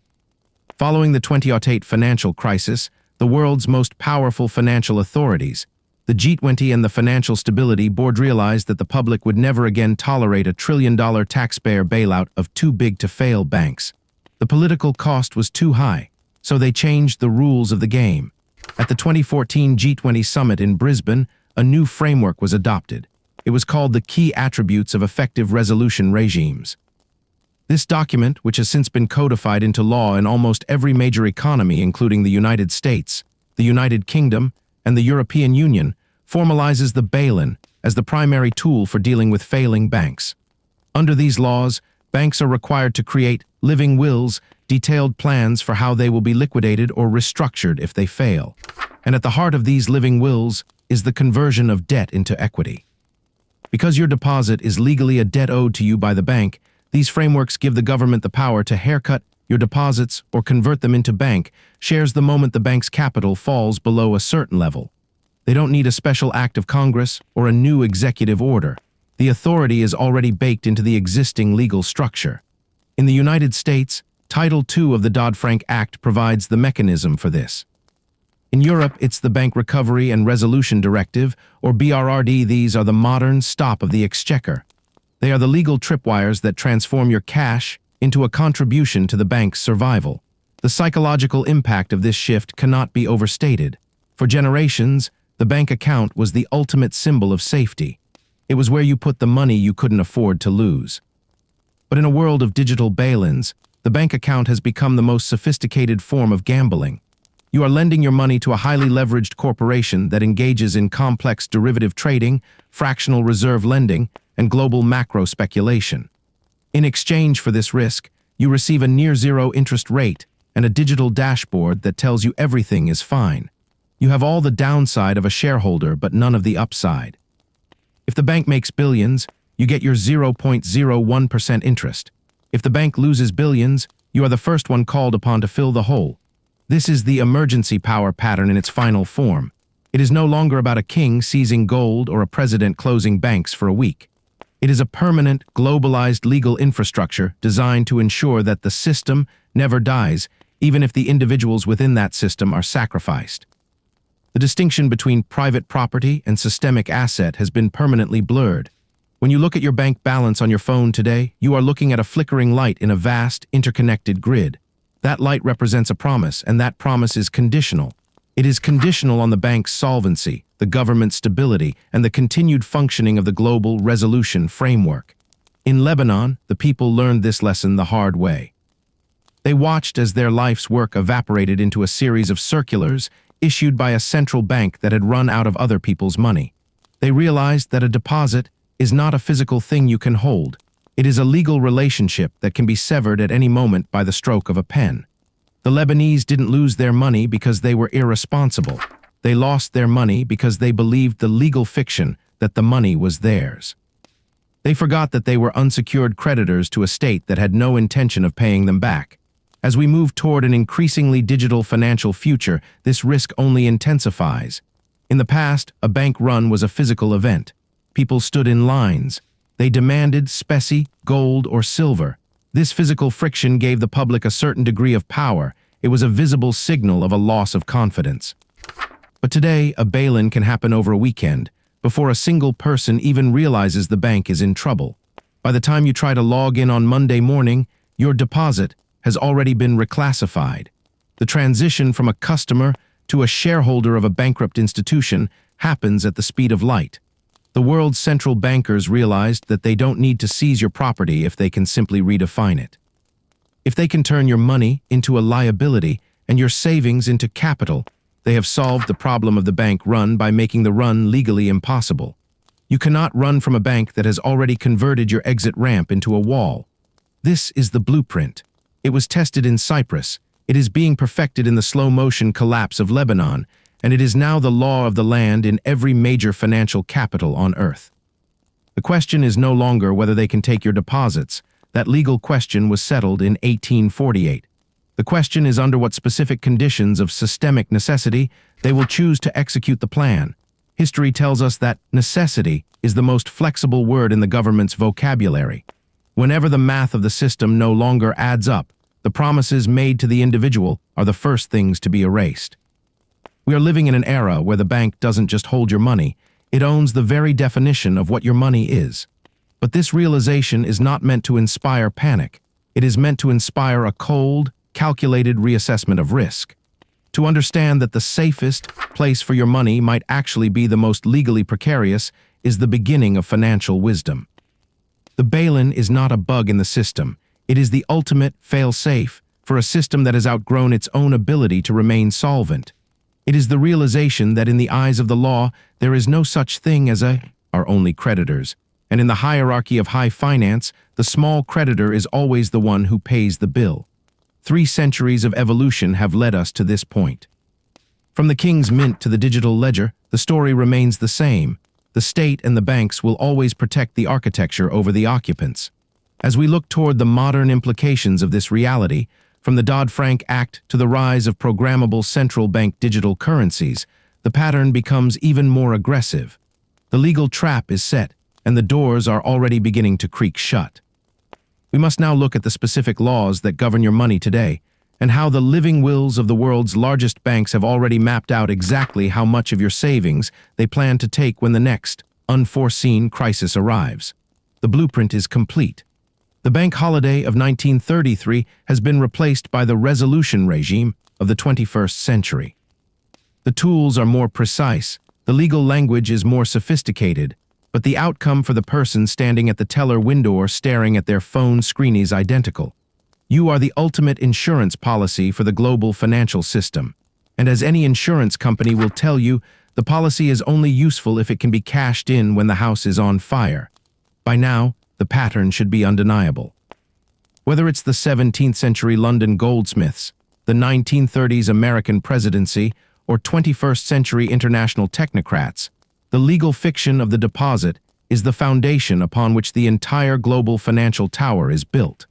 Following the 2008 financial crisis, the world's most powerful financial authorities, the G20 and the Financial Stability Board, realized that the public would never again tolerate a trillion-dollar taxpayer bailout of too-big-to-fail banks. The political cost was too high, so they changed the rules of the game. At the 2014 G20 summit in Brisbane, a new framework was adopted. It was called the Key Attributes of Effective Resolution Regimes. This document, which has since been codified into law in almost every major economy, including the United States, the United Kingdom, and the European Union, formalizes the bail-in as the primary tool for dealing with failing banks. Under these laws, banks are required to create living wills, detailed plans for how they will be liquidated or restructured if they fail. And at the heart of these living wills is the conversion of debt into equity. Because your deposit is legally a debt owed to you by the bank, these frameworks give the government the power to haircut your deposits or convert them into bank shares the moment the bank's capital falls below a certain level. They don't need a special act of Congress or a new executive order. The authority is already baked into the existing legal structure. In the United States, Title II of the Dodd-Frank Act provides the mechanism for this. In Europe, it's the Bank Recovery and Resolution Directive, or BRRD. These are the modern stop of the exchequer. They are the legal tripwires that transform your cash into a contribution to the bank's survival. The psychological impact of this shift cannot be overstated. For generations, the bank account was the ultimate symbol of safety. It was where you put the money you couldn't afford to lose. But in a world of digital bail-ins, the bank account has become the most sophisticated form of gambling. You are lending your money to a highly leveraged corporation that engages in complex derivative trading, fractional reserve lending, and global macro speculation. In exchange for this risk, you receive a near-zero interest rate and a digital dashboard that tells you everything is fine. You have all the downside of a shareholder, but none of the upside. If the bank makes billions, you get your 0.01% interest. If the bank loses billions, you are the first one called upon to fill the hole. This is the emergency power pattern in its final form. It is no longer about a king seizing gold or a president closing banks for a week. It is a permanent, globalized legal infrastructure designed to ensure that the system never dies, even if the individuals within that system are sacrificed. The distinction between private property and systemic asset has been permanently blurred. When you look at your bank balance on your phone today, you are looking at a flickering light in a vast, interconnected grid. That light represents a promise, and that promise is conditional. It is conditional on the bank's solvency, the government's stability, and the continued functioning of the global resolution framework. In Lebanon, the people learned this lesson the hard way. They watched as their life's work evaporated into a series of circulars issued by a central bank that had run out of other people's money. They realized that a deposit is not a physical thing you can hold. It is a legal relationship that can be severed at any moment by the stroke of a pen. The Lebanese didn't lose their money because they were irresponsible. They lost their money because they believed the legal fiction that the money was theirs. They forgot that they were unsecured creditors to a state that had no intention of paying them back. As we move toward an increasingly digital financial future, this risk only intensifies. In the past, a bank run was a physical event. People stood in lines. They demanded specie, gold, or silver. This physical friction gave the public a certain degree of power. It was a visible signal of a loss of confidence. But today, a bail-in can happen over a weekend, before a single person even realizes the bank is in trouble. By the time you try to log in on Monday morning, your deposit has already been reclassified. The transition from a customer to a shareholder of a bankrupt institution happens at the speed of light. The world's central bankers realized that they don't need to seize your property if they can simply redefine it. If they can turn your money into a liability and your savings into capital, they have solved the problem of the bank run by making the run legally impossible. You cannot run from a bank that has already converted your exit ramp into a wall. This is the blueprint. It was tested in Cyprus. It is being perfected in the slow-motion collapse of Lebanon, and it is now the law of the land in every major financial capital on earth. The question is no longer whether they can take your deposits. That legal question was settled in 1848. The question is under what specific conditions of systemic necessity they will choose to execute the plan. History tells us that necessity is the most flexible word in the government's vocabulary. Whenever the math of the system no longer adds up, the promises made to the individual are the first things to be erased. We are living in an era where the bank doesn't just hold your money, it owns the very definition of what your money is. But this realization is not meant to inspire panic. It is meant to inspire a cold, calculated reassessment of risk. To understand that the safest place for your money might actually be the most legally precarious is the beginning of financial wisdom. The bail-in is not a bug in the system. It is the ultimate fail-safe for a system that has outgrown its own ability to remain solvent. It is the realization that in the eyes of the law, there is no such thing as are only creditors. And in the hierarchy of high finance, the small creditor is always the one who pays the bill. 3 centuries of evolution have led us to this point. From the King's Mint to the digital ledger, the story remains the same. The state and the banks will always protect the architecture over the occupants. As we look toward the modern implications of this reality, from the Dodd-Frank Act to the rise of programmable central bank digital currencies, the pattern becomes even more aggressive. The legal trap is set, and the doors are already beginning to creak shut. We must now look at the specific laws that govern your money today, and how the living wills of the world's largest banks have already mapped out exactly how much of your savings they plan to take when the next, unforeseen crisis arrives. The blueprint is complete. The bank holiday of 1933 has been replaced by the resolution regime of the 21st century. The tools are more precise, the legal language is more sophisticated, but the outcome for the person standing at the teller window or staring at their phone screen is identical. You are the ultimate insurance policy for the global financial system. And as any insurance company will tell you, the policy is only useful if it can be cashed in when the house is on fire. By now, the pattern should be undeniable. Whether it's the 17th century London goldsmiths, the 1930s American presidency, or 21st century international technocrats, the legal fiction of the deposit is the foundation upon which the entire global financial tower is built.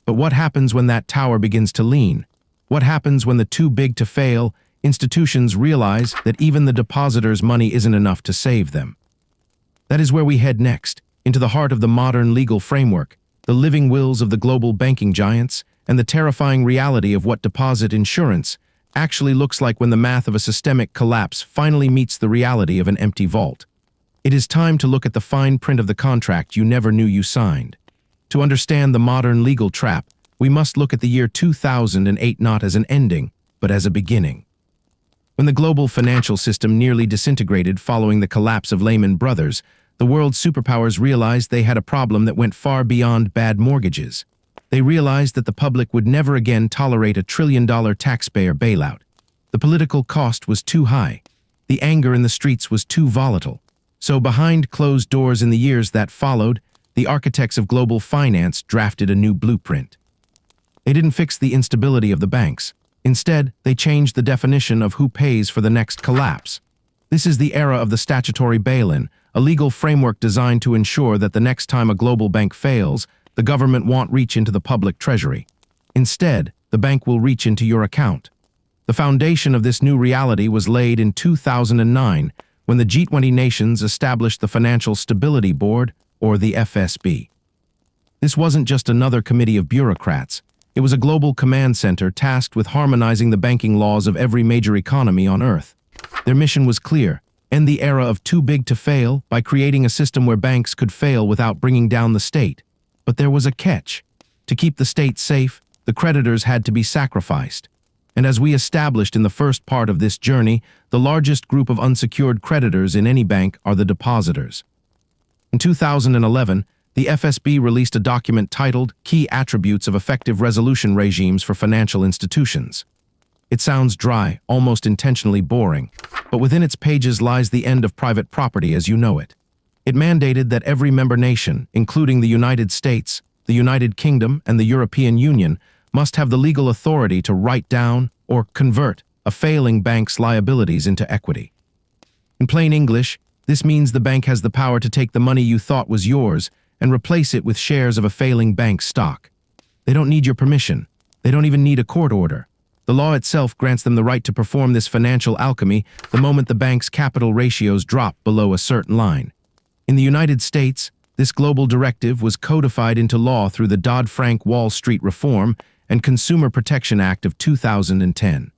But what happens when that tower begins to lean? What happens when the too big to fail institutions realize that even the depositor's money isn't enough to save them? That is where we head next, into the heart of the modern legal framework, the living wills of the global banking giants, and the terrifying reality of what deposit insurance actually looks like when the math of a systemic collapse finally meets the reality of an empty vault. It is time to look at the fine print of the contract you never knew you signed. To understand the modern legal trap, we must look at the year 2008 not as an ending, but as a beginning. When the global financial system nearly disintegrated following the collapse of Lehman Brothers, the world's superpowers realized they had a problem that went far beyond bad mortgages. They realized that the public would never again tolerate a trillion-dollar taxpayer bailout. The political cost was too high. The anger in the streets was too volatile. So behind closed doors in the years that followed, the architects of global finance drafted a new blueprint. They didn't fix the instability of the banks. Instead, they changed the definition of who pays for the next collapse. This is the era of the statutory bail-in, a legal framework designed to ensure that the next time a global bank fails, the government won't reach into the public treasury. Instead, the bank will reach into your account. The foundation of this new reality was laid in 2009, when the G20 nations established the Financial Stability Board, or the FSB. This wasn't just another committee of bureaucrats. It was a global command center tasked with harmonizing the banking laws of every major economy on Earth. Their mission was clear: end the era of too big to fail by creating a system where banks could fail without bringing down the state. But there was a catch. To keep the state safe, the creditors had to be sacrificed. And as we established in the first part of this journey, the largest group of unsecured creditors in any bank are the depositors. In 2011, the FSB released a document titled Key Attributes of Effective Resolution Regimes for Financial Institutions. It sounds dry, almost intentionally boring, but within its pages lies the end of private property as you know it. It mandated that every member nation, including the United States, the United Kingdom, and the European Union, must have the legal authority to write down or convert a failing bank's liabilities into equity. In plain English, this means the bank has the power to take the money you thought was yours and replace it with shares of a failing bank's stock. They don't need your permission. They don't even need a court order. The law itself grants them the right to perform this financial alchemy the moment the bank's capital ratios drop below a certain line. In the United States, this global directive was codified into law through the Dodd-Frank Wall Street Reform and Consumer Protection Act of 2010.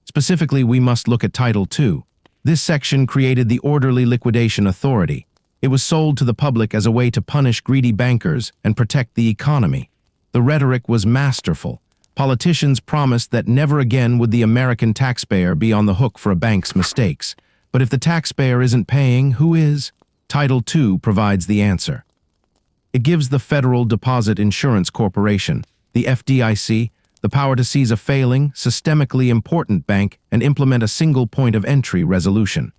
Specifically, we must look at Title II. This section created the Orderly Liquidation Authority. It was sold to the public as a way to punish greedy bankers and protect the economy. The rhetoric was masterful. Politicians promised that never again would the American taxpayer be on the hook for a bank's mistakes. But if the taxpayer isn't paying, who is? Title II provides the answer. It gives the Federal Deposit Insurance Corporation, the FDIC, the power to seize a failing, systemically important bank and implement a single point of entry resolution.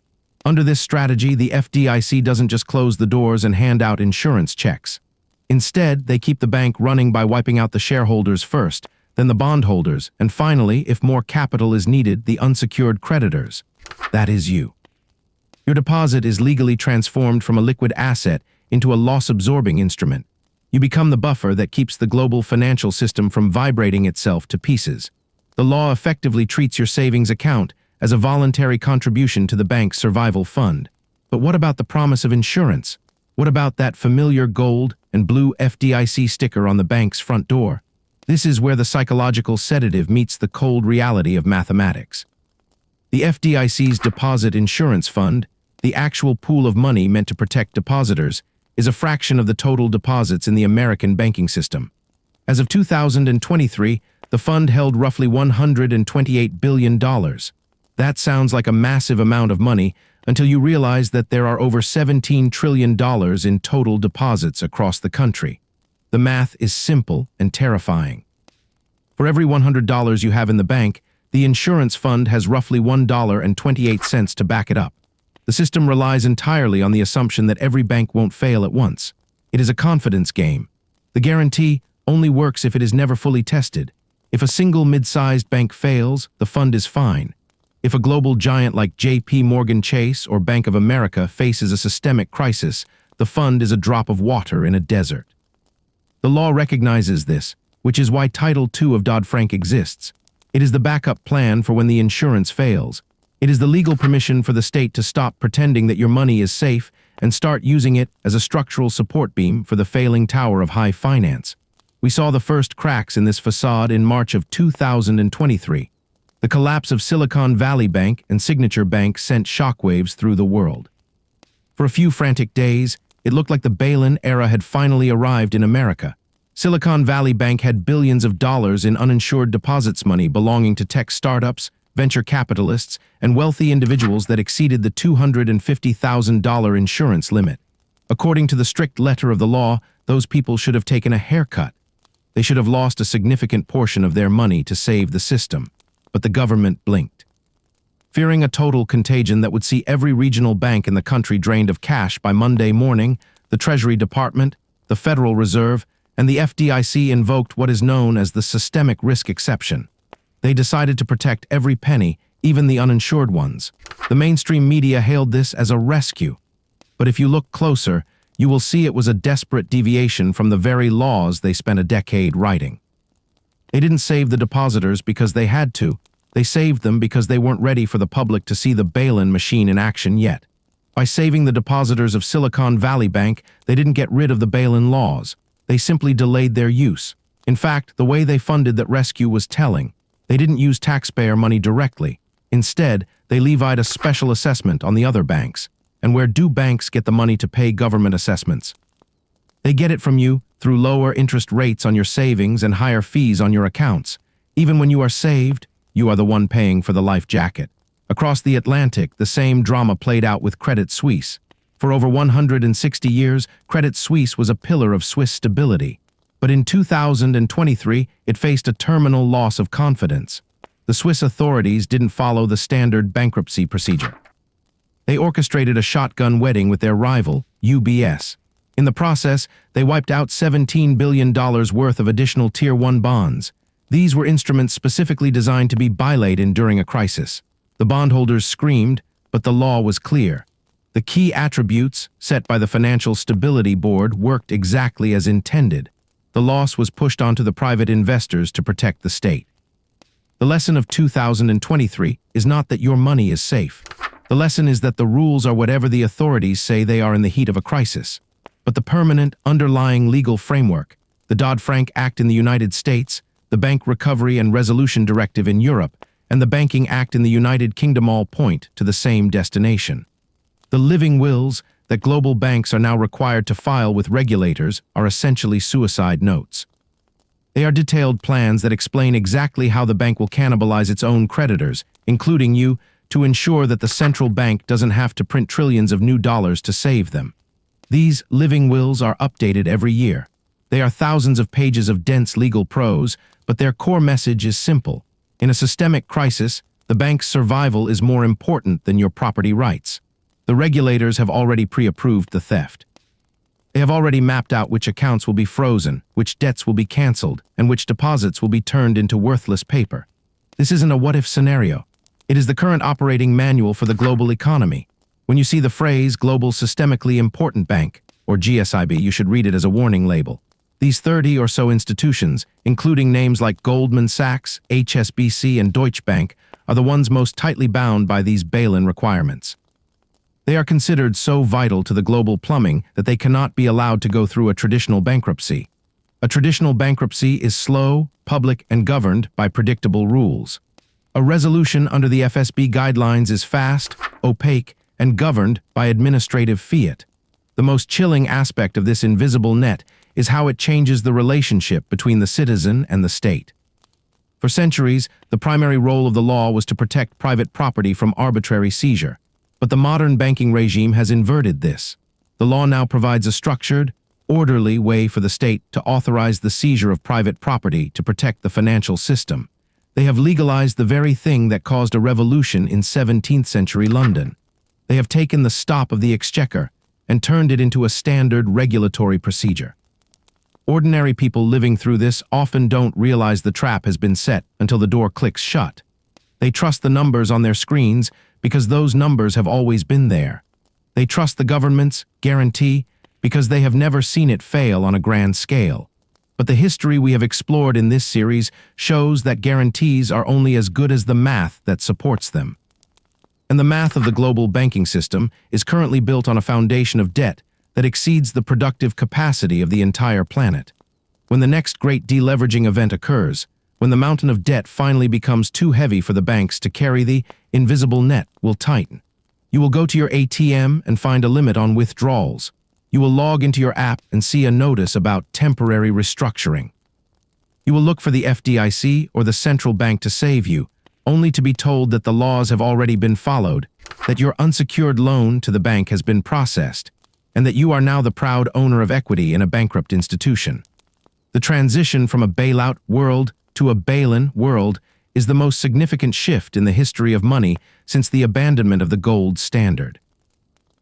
Under this strategy, the FDIC doesn't just close the doors and hand out insurance checks. Instead, they keep the bank running by wiping out the shareholders first, then the bondholders, and finally, if more capital is needed, the unsecured creditors. That is you. Your deposit is legally transformed from a liquid asset into a loss-absorbing instrument. You become the buffer that keeps the global financial system from vibrating itself to pieces. The law effectively treats your savings account as a voluntary contribution to the bank's survival fund. But what about the promise of insurance? What about that familiar gold and blue FDIC sticker on the bank's front door? This is where the psychological sedative meets the cold reality of mathematics. The FDIC's Deposit Insurance Fund, the actual pool of money meant to protect depositors, is a fraction of the total deposits in the American banking system. As of 2023, the fund held roughly $128 billion. That sounds like a massive amount of money until you realize that there are over $17 trillion in total deposits across the country. The math is simple and terrifying. For every $100 you have in the bank, the insurance fund has roughly $1.28 to back it up. The system relies entirely on the assumption that every bank won't fail at once. It is a confidence game. The guarantee only works if it is never fully tested. If a single mid-sized bank fails, the fund is fine. If a global giant like J.P. Morgan Chase or Bank of America faces a systemic crisis, the fund is a drop of water in a desert. The law recognizes this, which is why Title II of Dodd-Frank exists. It is the backup plan for when the insurance fails. It is the legal permission for the state to stop pretending that your money is safe and start using it as a structural support beam for the failing tower of high finance. We saw the first cracks in this facade in March of 2023. The collapse of Silicon Valley Bank and Signature Bank sent shockwaves through the world. For a few frantic days, it looked like the bail-in era had finally arrived in America. Silicon Valley Bank had billions of dollars in uninsured deposits money belonging to tech startups, venture capitalists, and wealthy individuals that exceeded the $250,000 insurance limit. According to the strict letter of the law, those people should have taken a haircut. They should have lost a significant portion of their money to save the system. But the government blinked. Fearing a total contagion that would see every regional bank in the country drained of cash by Monday morning, the Treasury Department, the Federal Reserve, and the FDIC invoked what is known as the systemic risk exception. They decided to protect every penny, even the uninsured ones. The mainstream media hailed this as a rescue. But if you look closer, you will see it was a desperate deviation from the very laws they spent a decade writing. They didn't save the depositors because they had to. They saved them because they weren't ready for the public to see the bail-in machine in action yet. By saving the depositors of Silicon Valley Bank, they didn't get rid of the bail-in laws. They simply delayed their use. In fact, the way they funded that rescue was telling. They didn't use taxpayer money directly. Instead, they levied a special assessment on the other banks. And where do banks get the money to pay government assessments? They get it from you through lower interest rates on your savings and higher fees on your accounts. Even when you are saved, you are the one paying for the life jacket. Across the Atlantic, the same drama played out with Credit Suisse. For over 160 years, Credit Suisse was a pillar of Swiss stability. But in 2023, it faced a terminal loss of confidence. The Swiss authorities didn't follow the standard bankruptcy procedure. They orchestrated a shotgun wedding with their rival, UBS. In the process, they wiped out $17 billion worth of additional Tier 1 bonds. These were instruments specifically designed to be biladen during a crisis. The bondholders screamed, but the law was clear. The key attributes set by the Financial Stability Board worked exactly as intended. The loss was pushed onto the private investors to protect the state. The lesson of 2023 is not that your money is safe. The lesson is that the rules are whatever the authorities say they are in the heat of a crisis. But the permanent, underlying legal framework, the Dodd-Frank Act in the United States, the Bank Recovery and Resolution Directive in Europe, and the Banking Act in the United Kingdom all point to the same destination. The living wills that global banks are now required to file with regulators are essentially suicide notes. They are detailed plans that explain exactly how the bank will cannibalize its own creditors, including you, to ensure that the central bank doesn't have to print trillions of new dollars to save them. These living wills are updated every year. They are thousands of pages of dense legal prose, but their core message is simple. In a systemic crisis, the bank's survival is more important than your property rights. The regulators have already pre-approved the theft. They have already mapped out which accounts will be frozen, which debts will be canceled, and which deposits will be turned into worthless paper. This isn't a what-if scenario. It is the current operating manual for the global economy. When you see the phrase Global Systemically Important Bank, or GSIB, you should read it as a warning label. These 30 or so institutions, including names like Goldman Sachs, HSBC, and Deutsche Bank, are the ones most tightly bound by these bail-in requirements. They are considered so vital to the global plumbing that they cannot be allowed to go through a traditional bankruptcy. A traditional bankruptcy is slow, public, and governed by predictable rules. A resolution under the FSB guidelines is fast, opaque, and governed by administrative fiat. The most chilling aspect of this invisible net is how it changes the relationship between the citizen and the state. For centuries, the primary role of the law was to protect private property from arbitrary seizure. But the modern banking regime has inverted this. The law now provides a structured, orderly way for the state to authorize the seizure of private property to protect the financial system. They have legalized the very thing that caused a revolution in 17th century London. They have taken the stop of the exchequer and turned it into a standard regulatory procedure. Ordinary people living through this often don't realize the trap has been set until the door clicks shut. They trust the numbers on their screens because those numbers have always been there. They trust the government's guarantee because they have never seen it fail on a grand scale. But the history we have explored in this series shows that guarantees are only as good as the math that supports them. And the math of the global banking system is currently built on a foundation of debt that exceeds the productive capacity of the entire planet. When the next great deleveraging event occurs, when the mountain of debt finally becomes too heavy for the banks to carry, the invisible net will tighten. You will go to your ATM and find a limit on withdrawals. You will log into your app and see a notice about temporary restructuring. You will look for the FDIC or the central bank to save you, only to be told that the laws have already been followed, that your unsecured loan to the bank has been processed, and that you are now the proud owner of equity in a bankrupt institution. The transition from a bailout world to a bail-in world is the most significant shift in the history of money since the abandonment of the gold standard.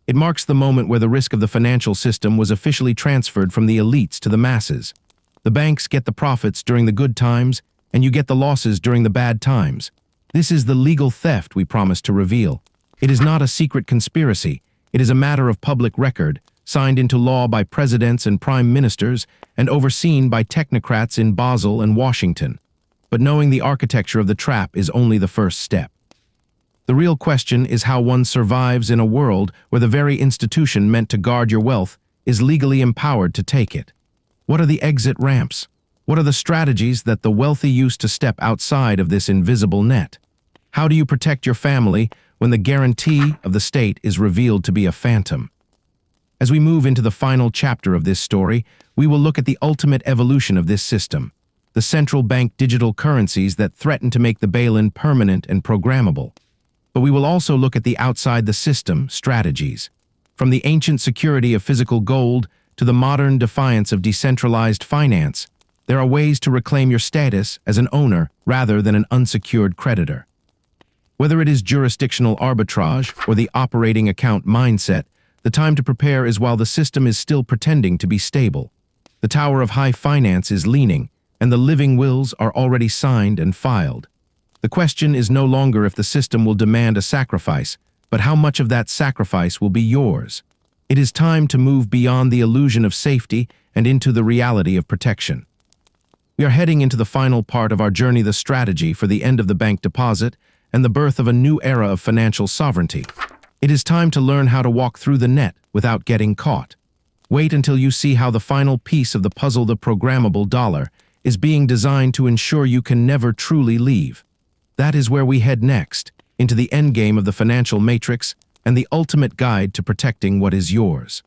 It marks the moment where the risk of the financial system was officially transferred from the elites to the masses. The banks get the profits during the good times, and you get the losses during the bad times. This is the legal theft we promised to reveal. It is not a secret conspiracy. It is a matter of public record, signed into law by presidents and prime ministers, and overseen by technocrats in Basel and Washington. but knowing the architecture of the trap is only the first step. The real question is how one survives in a world where the very institution meant to guard your wealth is legally empowered to take it. What are the exit ramps? What are the strategies that the wealthy use to step outside of this invisible net? How do you protect your family when the guarantee of the state is revealed to be a phantom? As we move into the final chapter of this story, we will look at the ultimate evolution of this system, the central bank digital currencies that threaten to make the bail-in permanent and programmable. But we will also look at the outside the system strategies. From the ancient security of physical gold to the modern defiance of decentralized finance, there are ways to reclaim your status as an owner rather than an unsecured creditor. Whether it is jurisdictional arbitrage or the operating account mindset, the time to prepare is while the system is still pretending to be stable. The tower of high finance is leaning, and the living wills are already signed and filed. The question is no longer if the system will demand a sacrifice, but how much of that sacrifice will be yours. It is time to move beyond the illusion of safety and into the reality of protection. We are heading into the final part of our journey, the strategy for the end of the bank deposit and the birth of a new era of financial sovereignty. It is time to learn how to walk through the net without getting caught. Wait until you see how the final piece of the puzzle, the programmable dollar, is being designed to ensure you can never truly leave. That is where we head next, into the endgame of the financial matrix and the ultimate guide to protecting what is yours.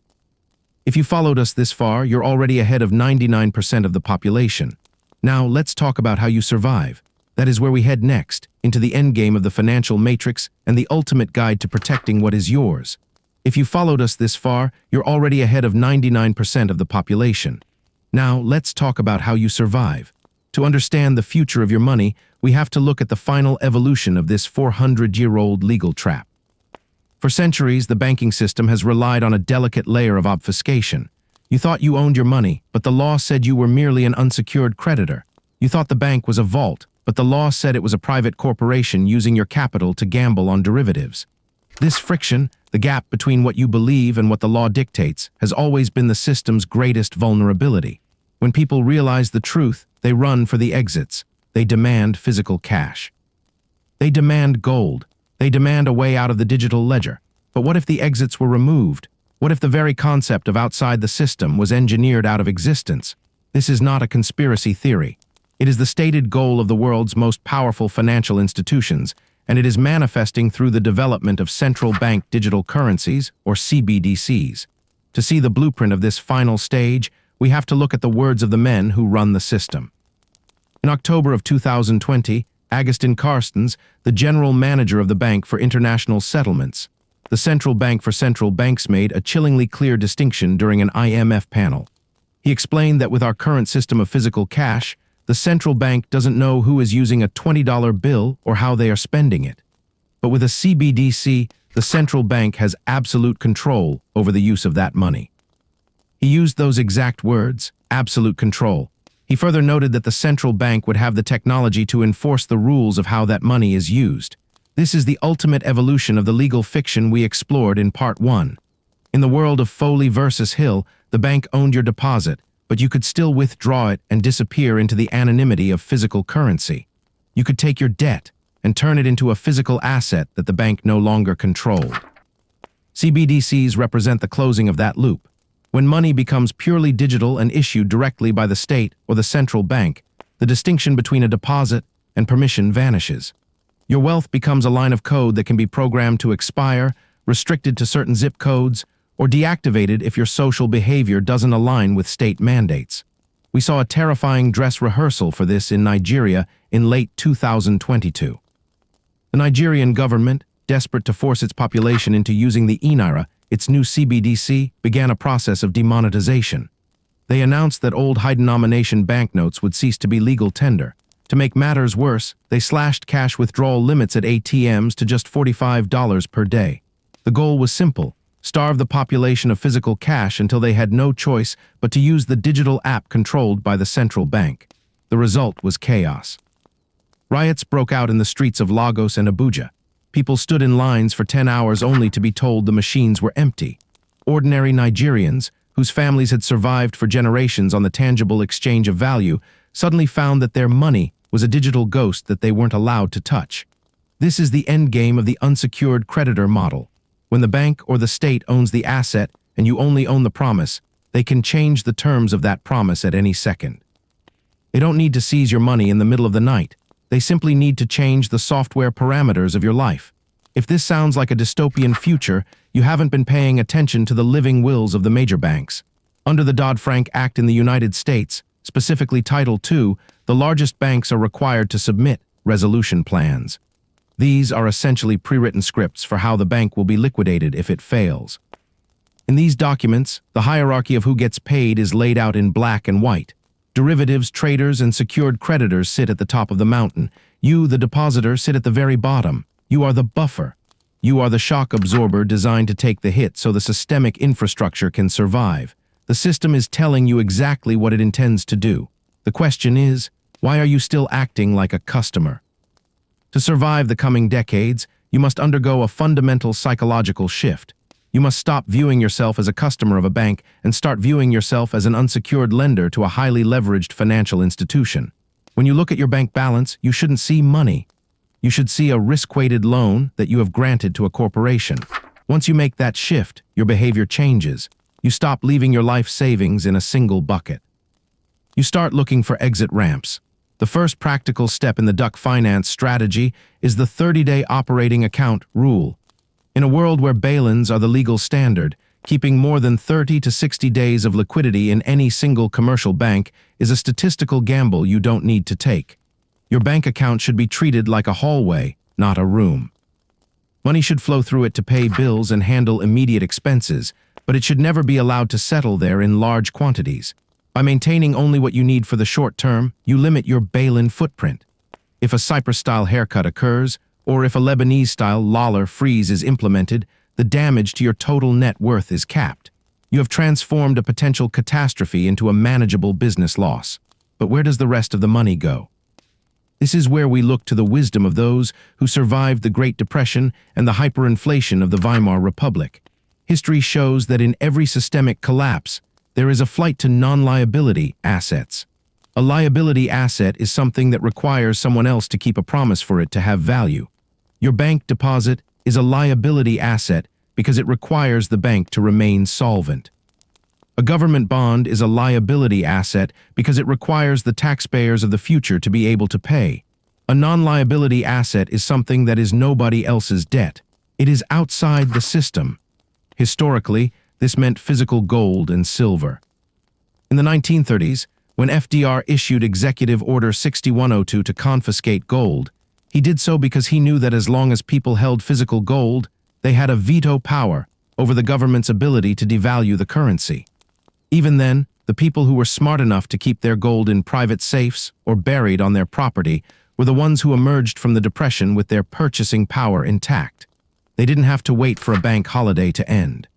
If you followed us this far, you're already ahead of 99% of the population. Now let's talk about how you survive. That is where we head next, into the endgame of the financial matrix and the ultimate guide to protecting what is yours. If you followed us this far, you're already ahead of 99% of the population. Now let's talk about how you survive. To understand the future of your money, we have to look at the final evolution of this 400-year-old legal trap. For centuries, the banking system has relied on a delicate layer of obfuscation. You thought you owned your money, but the law said you were merely an unsecured creditor. You thought the bank was a vault, but the law said it was a private corporation using your capital to gamble on derivatives. This friction, the gap between what you believe and what the law dictates, has always been the system's greatest vulnerability. When people realize the truth, they run for the exits. They demand physical cash. They demand gold. They demand a way out of the digital ledger. But what if the exits were removed? What if the very concept of outside the system was engineered out of existence? This is not a conspiracy theory. It is the stated goal of the world's most powerful financial institutions, and it is manifesting through the development of central bank digital currencies, or CBDCs. To see the blueprint of this final stage, we have to look at the words of the men who run the system. In October of 2020, Agustin Carstens, the general manager of the Bank for International Settlements, the central bank for central banks, made a chillingly clear distinction during an IMF panel. He explained that with our current system of physical cash, the central bank doesn't know who is using a $20 bill or how they are spending it. But with a CBDC, the central bank has absolute control over the use of that money. He used those exact words, absolute control. He further noted that the central bank would have the technology to enforce the rules of how that money is used. This is the ultimate evolution of the legal fiction we explored in Part 1. In the world of Foley versus Hill, the bank owned your deposit, but you could still withdraw it and disappear into the anonymity of physical currency. You could take your debt and turn it into a physical asset that the bank no longer controlled. CBDCs represent the closing of that loop. When money becomes purely digital and issued directly by the state or the central bank, the distinction between a deposit and permission vanishes. Your wealth becomes a line of code that can be programmed to expire, restricted to certain zip codes, or deactivated if your social behavior doesn't align with state mandates. We saw a terrifying dress rehearsal for this in Nigeria in late 2022. The Nigerian government, desperate to force its population into using the e-naira, its new CBDC, began a process of demonetization. They announced that old high-denomination banknotes would cease to be legal tender. To make matters worse, they slashed cash withdrawal limits at ATMs to just $45 per day. The goal was simple: starve the population of physical cash until they had no choice but to use the digital app controlled by the central bank. The result was chaos. Riots broke out in the streets of Lagos and Abuja. People stood in lines for 10 hours only to be told the machines were empty. Ordinary Nigerians, whose families had survived for generations on the tangible exchange of value, suddenly found that their money was a digital ghost that they weren't allowed to touch. This is the endgame of the unsecured creditor model. When the bank or the state owns the asset and you only own the promise, they can change the terms of that promise at any second. They don't need to seize your money in the middle of the night. They simply need to change the software parameters of your life. If this sounds like a dystopian future, you haven't been paying attention to the living wills of the major banks. Under the Dodd-Frank Act in the United States, specifically Title II, the largest banks are required to submit resolution plans. These are essentially pre-written scripts for how the bank will be liquidated if it fails. In these documents, the hierarchy of who gets paid is laid out in black and white. Derivatives, traders, and secured creditors sit at the top of the mountain. You, the depositor, sit at the very bottom. You are the buffer. You are the shock absorber designed to take the hit so the systemic infrastructure can survive. The system is telling you exactly what it intends to do. The question is, why are you still acting like a customer? To survive the coming decades, you must undergo a fundamental psychological shift. You must stop viewing yourself as a customer of a bank and start viewing yourself as an unsecured lender to a highly leveraged financial institution. When you look at your bank balance, you shouldn't see money. You should see a risk-weighted loan that you have granted to a corporation. Once you make that shift, your behavior changes. You stop leaving your life savings in a single bucket. You start looking for exit ramps. The first practical step in the duck finance strategy is the 30-day operating account rule. In a world where bail-ins are the legal standard, keeping more than 30 to 60 days of liquidity in any single commercial bank is a statistical gamble you don't need to take. Your bank account should be treated like a hallway, not a room. Money should flow through it to pay bills and handle immediate expenses, but it should never be allowed to settle there in large quantities. By maintaining only what you need for the short term, you limit your bail-in footprint. If a Cyprus-style haircut occurs, or if a Lebanese-style Lawler freeze is implemented, the damage to your total net worth is capped. You have transformed a potential catastrophe into a manageable business loss. But where does the rest of the money go? This is where we look to the wisdom of those who survived the Great Depression and the hyperinflation of the Weimar Republic. History shows that in every systemic collapse, there is a flight to non-liability assets. A liability asset is something that requires someone else to keep a promise for it to have value. Your bank deposit is a liability asset because it requires the bank to remain solvent. A government bond is a liability asset because it requires the taxpayers of the future to be able to pay. A non-liability asset is something that is nobody else's debt. It is outside the system. Historically, this meant physical gold and silver. In the 1930s, when FDR issued Executive Order 6102 to confiscate gold, he did so because he knew that as long as people held physical gold, they had a veto power over the government's ability to devalue the currency. Even then, the people who were smart enough to keep their gold in private safes or buried on their property were the ones who emerged from the Depression with their purchasing power intact. They didn't have to wait for a bank holiday to end.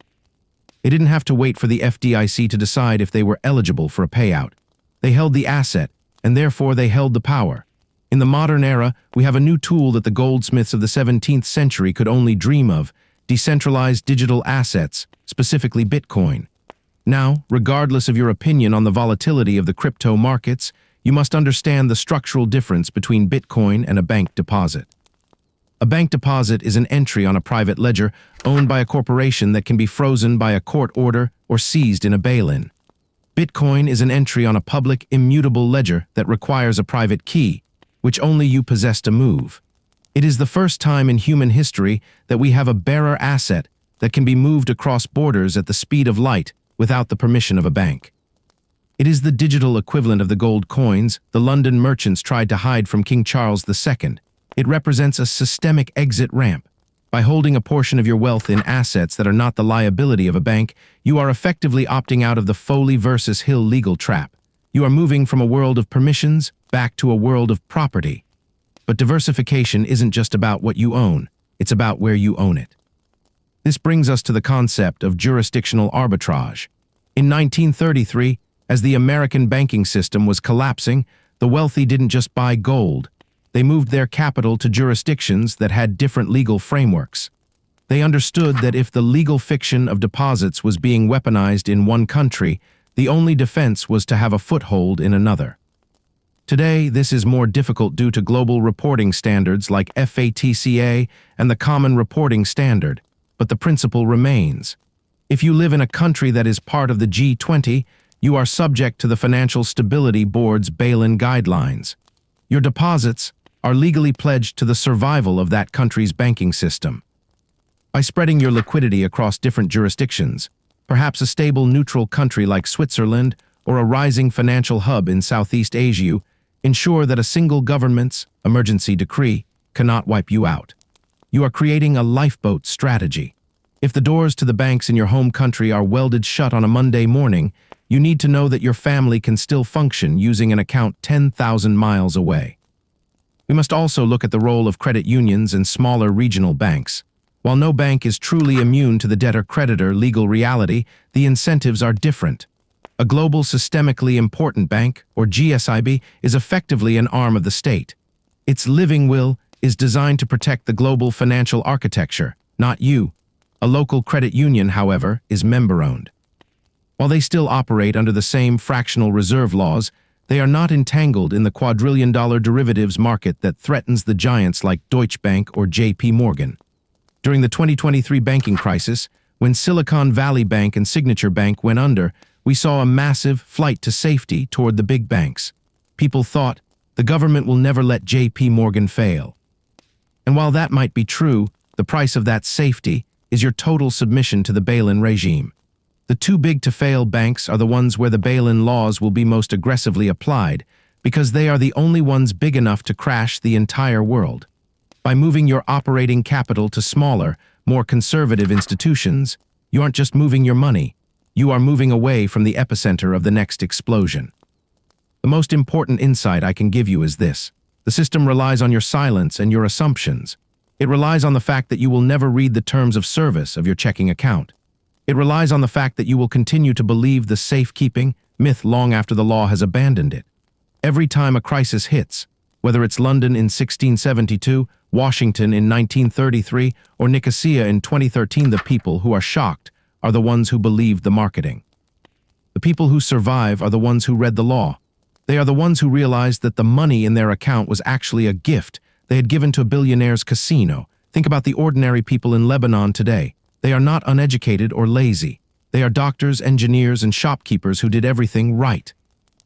They didn't have to wait for the FDIC to decide if they were eligible for a payout. They held the asset, and therefore they held the power. In the modern era, we have a new tool that the goldsmiths of the 17th century could only dream of: decentralized digital assets, specifically Bitcoin. Now, regardless of your opinion on the volatility of the crypto markets, you must understand the structural difference between Bitcoin and a bank deposit. A bank deposit is an entry on a private ledger owned by a corporation that can be frozen by a court order or seized in a bail-in. Bitcoin is an entry on a public, immutable ledger that requires a private key, which only you possess to move. It is the first time in human history that we have a bearer asset that can be moved across borders at the speed of light without the permission of a bank. It is the digital equivalent of the gold coins the London merchants tried to hide from King Charles II. It represents a systemic exit ramp. By holding a portion of your wealth in assets that are not the liability of a bank, you are effectively opting out of the Foley versus Hill legal trap. You are moving from a world of permissions back to a world of property. But diversification isn't just about what you own, it's about where you own it. This brings us to the concept of jurisdictional arbitrage. In 1933, as the American banking system was collapsing, the wealthy didn't just buy gold. They moved their capital to jurisdictions that had different legal frameworks. They understood that if the legal fiction of deposits was being weaponized in one country, the only defense was to have a foothold in another. Today, this is more difficult due to global reporting standards like FATCA and the Common Reporting Standard, but the principle remains. If you live in a country that is part of the G20, you are subject to the Financial Stability Board's bail-in guidelines. Your deposits are legally pledged to the survival of that country's banking system. By spreading your liquidity across different jurisdictions, perhaps a stable neutral country like Switzerland or a rising financial hub in Southeast Asia, you ensure that a single government's emergency decree cannot wipe you out. You are creating a lifeboat strategy. If the doors to the banks in your home country are welded shut on a Monday morning, you need to know that your family can still function using an account 10,000 miles away. We must also look at the role of credit unions and smaller regional banks. While no bank is truly immune to the debtor-creditor legal reality, the incentives are different. A global systemically important bank, or GSIB, is effectively an arm of the state. Its living will is designed to protect the global financial architecture, not you. A local credit union, however, is member-owned. While they still operate under the same fractional reserve laws, they are not entangled in the quadrillion-dollar derivatives market that threatens the giants like Deutsche Bank or JP Morgan. During the 2023 banking crisis, when Silicon Valley Bank and Signature Bank went under, we saw a massive flight to safety toward the big banks. People thought, the government will never let JP Morgan fail. And while that might be true, the price of that safety is your total submission to the bail-in regime. The too big to fail banks are the ones where the bail-in laws will be most aggressively applied, because they are the only ones big enough to crash the entire world. By moving your operating capital to smaller, more conservative institutions, you aren't just moving your money, you are moving away from the epicenter of the next explosion. The most important insight I can give you is this. The system relies on your silence and your assumptions. It relies on the fact that you will never read the terms of service of your checking account. It relies on the fact that you will continue to believe the safekeeping myth long after the law has abandoned it. Every time a crisis hits, whether it's London in 1672, Washington in 1933, or Nicosia in 2013, the people who are shocked are the ones who believed the marketing. The people who survive are the ones who read the law. They are the ones who realized that the money in their account was actually a gift they had given to a billionaire's casino. Think about the ordinary people in Lebanon today. They are not uneducated or lazy. They are doctors, engineers, and shopkeepers who did everything right.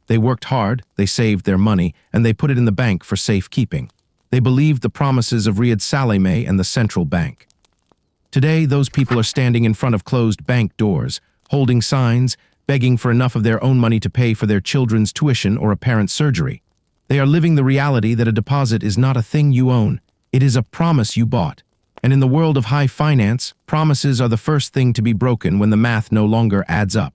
They worked hard, they saved their money, and they put it in the bank for safekeeping. They believed the promises of Riyad Salameh and the central bank. Today, those people are standing in front of closed bank doors, holding signs, begging for enough of their own money to pay for their children's tuition or a parent's surgery. They are living the reality that a deposit is not a thing you own. It is a promise you bought. And in the world of high finance, promises are the first thing to be broken when the math no longer adds up.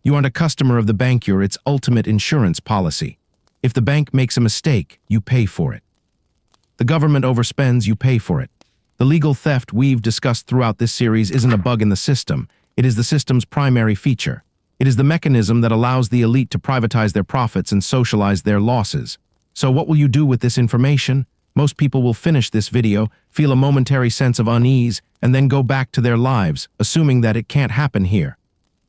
You aren't a customer of the bank, you're its ultimate insurance policy. If the bank makes a mistake, you pay for it. The government overspends, you pay for it. The legal theft we've discussed throughout this series isn't a bug in the system. It is the system's primary feature. It is the mechanism that allows the elite to privatize their profits and socialize their losses. So what will you do with this information? Most people will finish this video, feel a momentary sense of unease, and then go back to their lives, assuming that it can't happen here.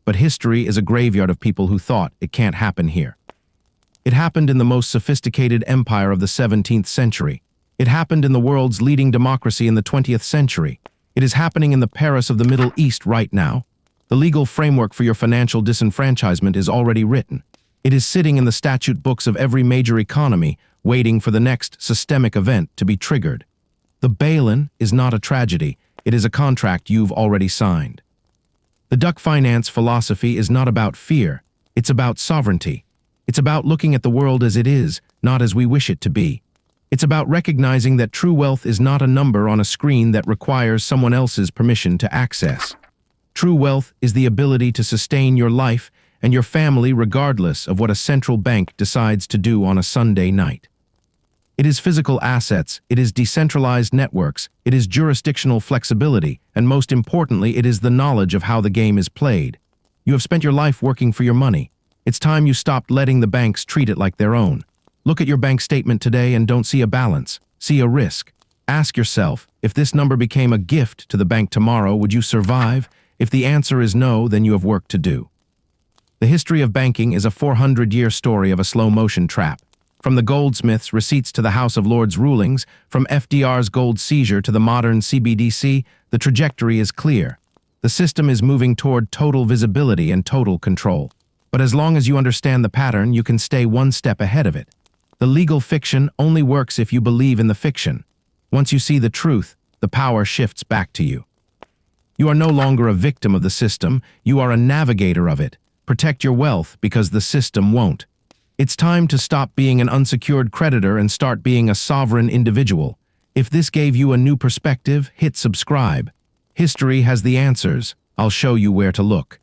But history is a graveyard of people who thought it can't happen here. It happened in the most sophisticated empire of the 17th century. It happened in the world's leading democracy in the 20th century. It is happening in the Paris of the Middle East right now. The legal framework for your financial disenfranchisement is already written. It is sitting in the statute books of every major economy, waiting for the next systemic event to be triggered. The bail-in is not a tragedy. It is a contract you've already signed. The duck finance philosophy is not about fear. It's about sovereignty. It's about looking at the world as it is, not as we wish it to be. It's about recognizing that true wealth is not a number on a screen that requires someone else's permission to access. True wealth is the ability to sustain your life and your family regardless of what a central bank decides to do on a Sunday night. It is physical assets, it is decentralized networks, it is jurisdictional flexibility, and most importantly, it is the knowledge of how the game is played. You have spent your life working for your money. It's time you stopped letting the banks treat it like their own. Look at your bank statement today and don't see a balance, see a risk. Ask yourself, if this number became a gift to the bank tomorrow, would you survive? If the answer is no, then you have work to do. The history of banking is a 400-year story of a slow-motion trap. From the goldsmith's receipts to the House of Lords rulings, from FDR's gold seizure to the modern CBDC, the trajectory is clear. The system is moving toward total visibility and total control. But as long as you understand the pattern, you can stay one step ahead of it. The legal fiction only works if you believe in the fiction. Once you see the truth, the power shifts back to you. You are no longer a victim of the system, you are a navigator of it. Protect your wealth because the system won't. It's time to stop being an unsecured creditor and start being a sovereign individual. If this gave you a new perspective, hit subscribe. History has the answers. I'll show you where to look.